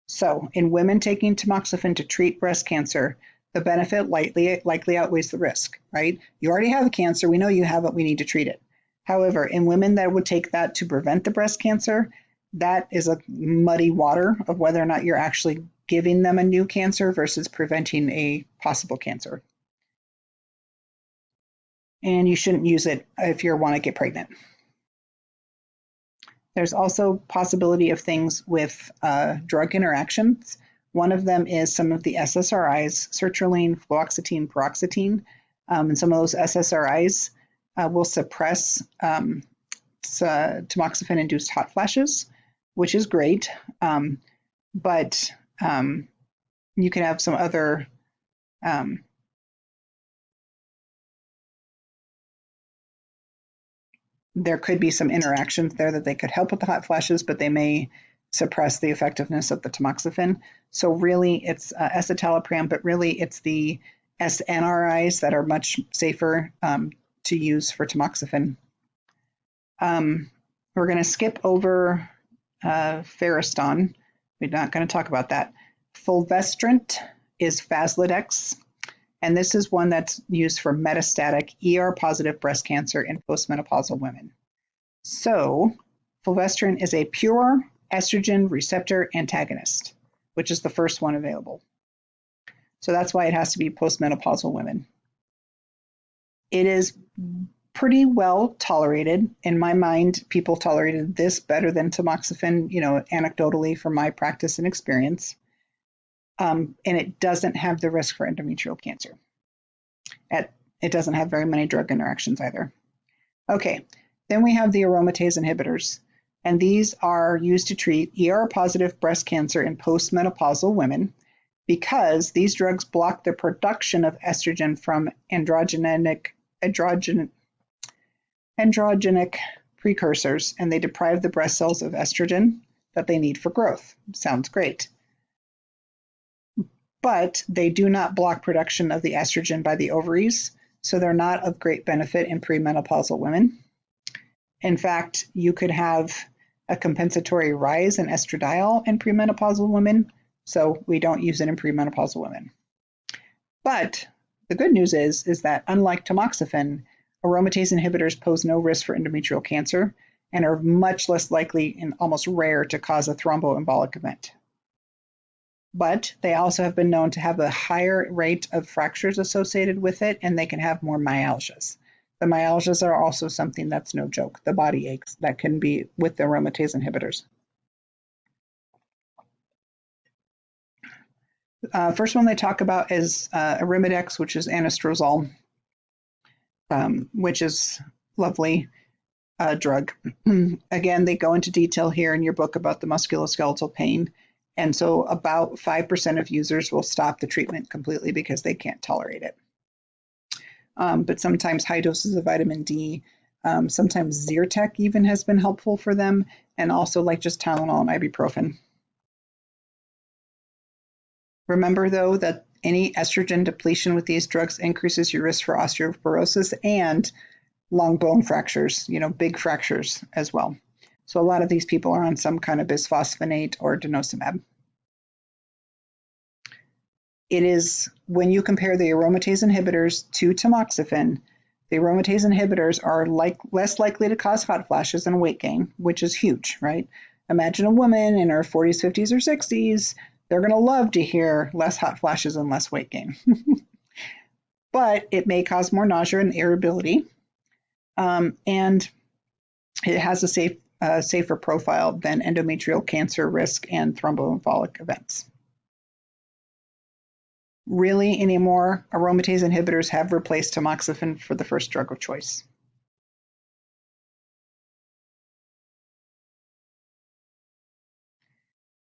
So in women taking tamoxifen to treat breast cancer, the benefit likely outweighs the risk, right? You already have a cancer. We know you have it. We need to treat it. However, in women that would take that to prevent the breast cancer, that is a muddy water of whether or not you're actually giving them a new cancer versus preventing a possible cancer. And you shouldn't use it if you want to get pregnant. There's also possibility of things with drug interactions. One of them is some of the SSRIs, sertraline, fluoxetine, paroxetine, and some of those SSRIs will suppress tamoxifen-induced hot flashes, which is great, but you can have some other there could be some interactions there that they could help with the hot flashes, but they may suppress the effectiveness of the tamoxifen. So really it's escitalopram, but really it's the SNRIs that are much safer to use for tamoxifen. We're going to skip over Pheriston. We're not going to talk about that. Fulvestrant is Faslodex, and this is one that's used for metastatic ER-positive breast cancer in postmenopausal women. So fulvestrant is a pure estrogen receptor antagonist, which is the first one available. So that's why it has to be postmenopausal women. It is pretty well tolerated. In my mind, people tolerated this better than tamoxifen, anecdotally from my practice and experience. And it doesn't have the risk for endometrial cancer. It doesn't have very many drug interactions either. Okay, then we have the aromatase inhibitors, and these are used to treat ER-positive breast cancer in postmenopausal women because these drugs block the production of estrogen from androgenic precursors, and they deprive the breast cells of estrogen that they need for growth. Sounds great. But they do not block production of the estrogen by the ovaries, so they're not of great benefit in premenopausal women. In fact, you could have a compensatory rise in estradiol in premenopausal women, so we don't use it in premenopausal women. But the good news is that unlike tamoxifen, aromatase inhibitors pose no risk for endometrial cancer and are much less likely and almost rare to cause a thromboembolic event. But they also have been known to have a higher rate of fractures associated with it, and they can have more myalgias. The myalgias are also something that's no joke, the body aches that can be with the aromatase inhibitors. First one they talk about is Arimidex, which is anastrozole, which is lovely drug. Again, they go into detail here in your book about the musculoskeletal pain. And so about 5% of users will stop the treatment completely because they can't tolerate it. But sometimes high doses of vitamin D, sometimes Zyrtec even has been helpful for them, and also like just Tylenol and ibuprofen. Remember, though, that any estrogen depletion with these drugs increases your risk for osteoporosis and long bone fractures, big fractures as well. So a lot of these people are on some kind of bisphosphonate or denosumab. It is, when you compare the aromatase inhibitors to tamoxifen, the aromatase inhibitors are less likely to cause hot flashes and weight gain, which is huge, right? Imagine a woman in her 40s, 50s, or 60s They're going to love to hear less hot flashes and less weight gain. But it may cause more nausea and irritability. And it has a safer profile than endometrial cancer risk and thromboembolic events. Really anymore, aromatase inhibitors have replaced tamoxifen for the first drug of choice.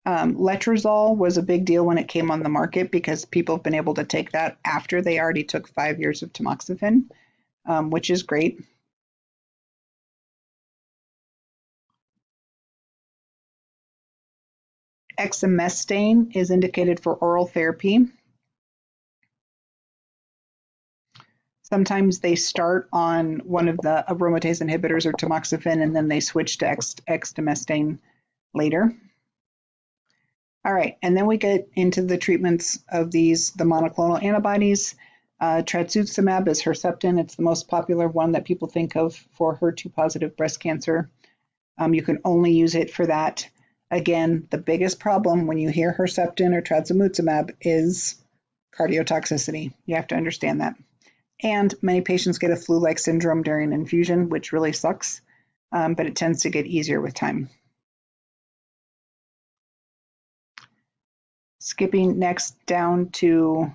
Letrozole was a big deal when it came on the market because people have been able to take that after they already took 5 years of tamoxifen, which is great. Exemestane is indicated for oral therapy. Sometimes they start on one of the aromatase inhibitors or tamoxifen, and then they switch to exemestane later. All right, and then we get into the treatments of the monoclonal antibodies. Trastuzumab is Herceptin. It's the most popular one that people think of for HER2-positive breast cancer. You can only use it for that. Again, the biggest problem when you hear Herceptin or trastuzumab is cardiotoxicity. You have to understand that. And many patients get a flu-like syndrome during infusion, which really sucks, but it tends to get easier with time. Skipping next down to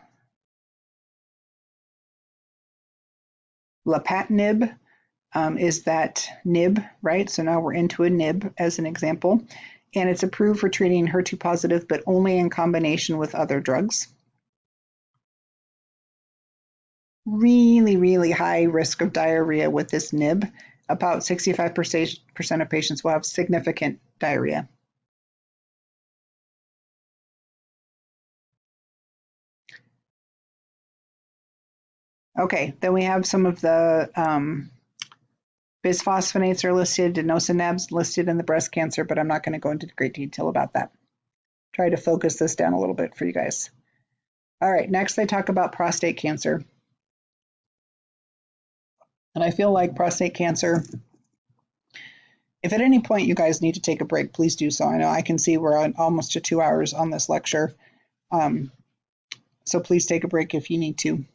lapatinib, is that NIB, right? So now we're into a NIB as an example, and it's approved for treating HER2 positive, but only in combination with other drugs. Really, really high risk of diarrhea with this NIB. About 65% of patients will have significant diarrhea. Okay, then we have some of the bisphosphonates are listed, denosumab's listed in the breast cancer, but I'm not going to go into great detail about that. Try to focus this down a little bit for you guys. All right, next they talk about prostate cancer. And I feel like prostate cancer, if at any point you guys need to take a break, please do so. I know I can see we're on almost to 2 hours on this lecture. So please take a break if you need to.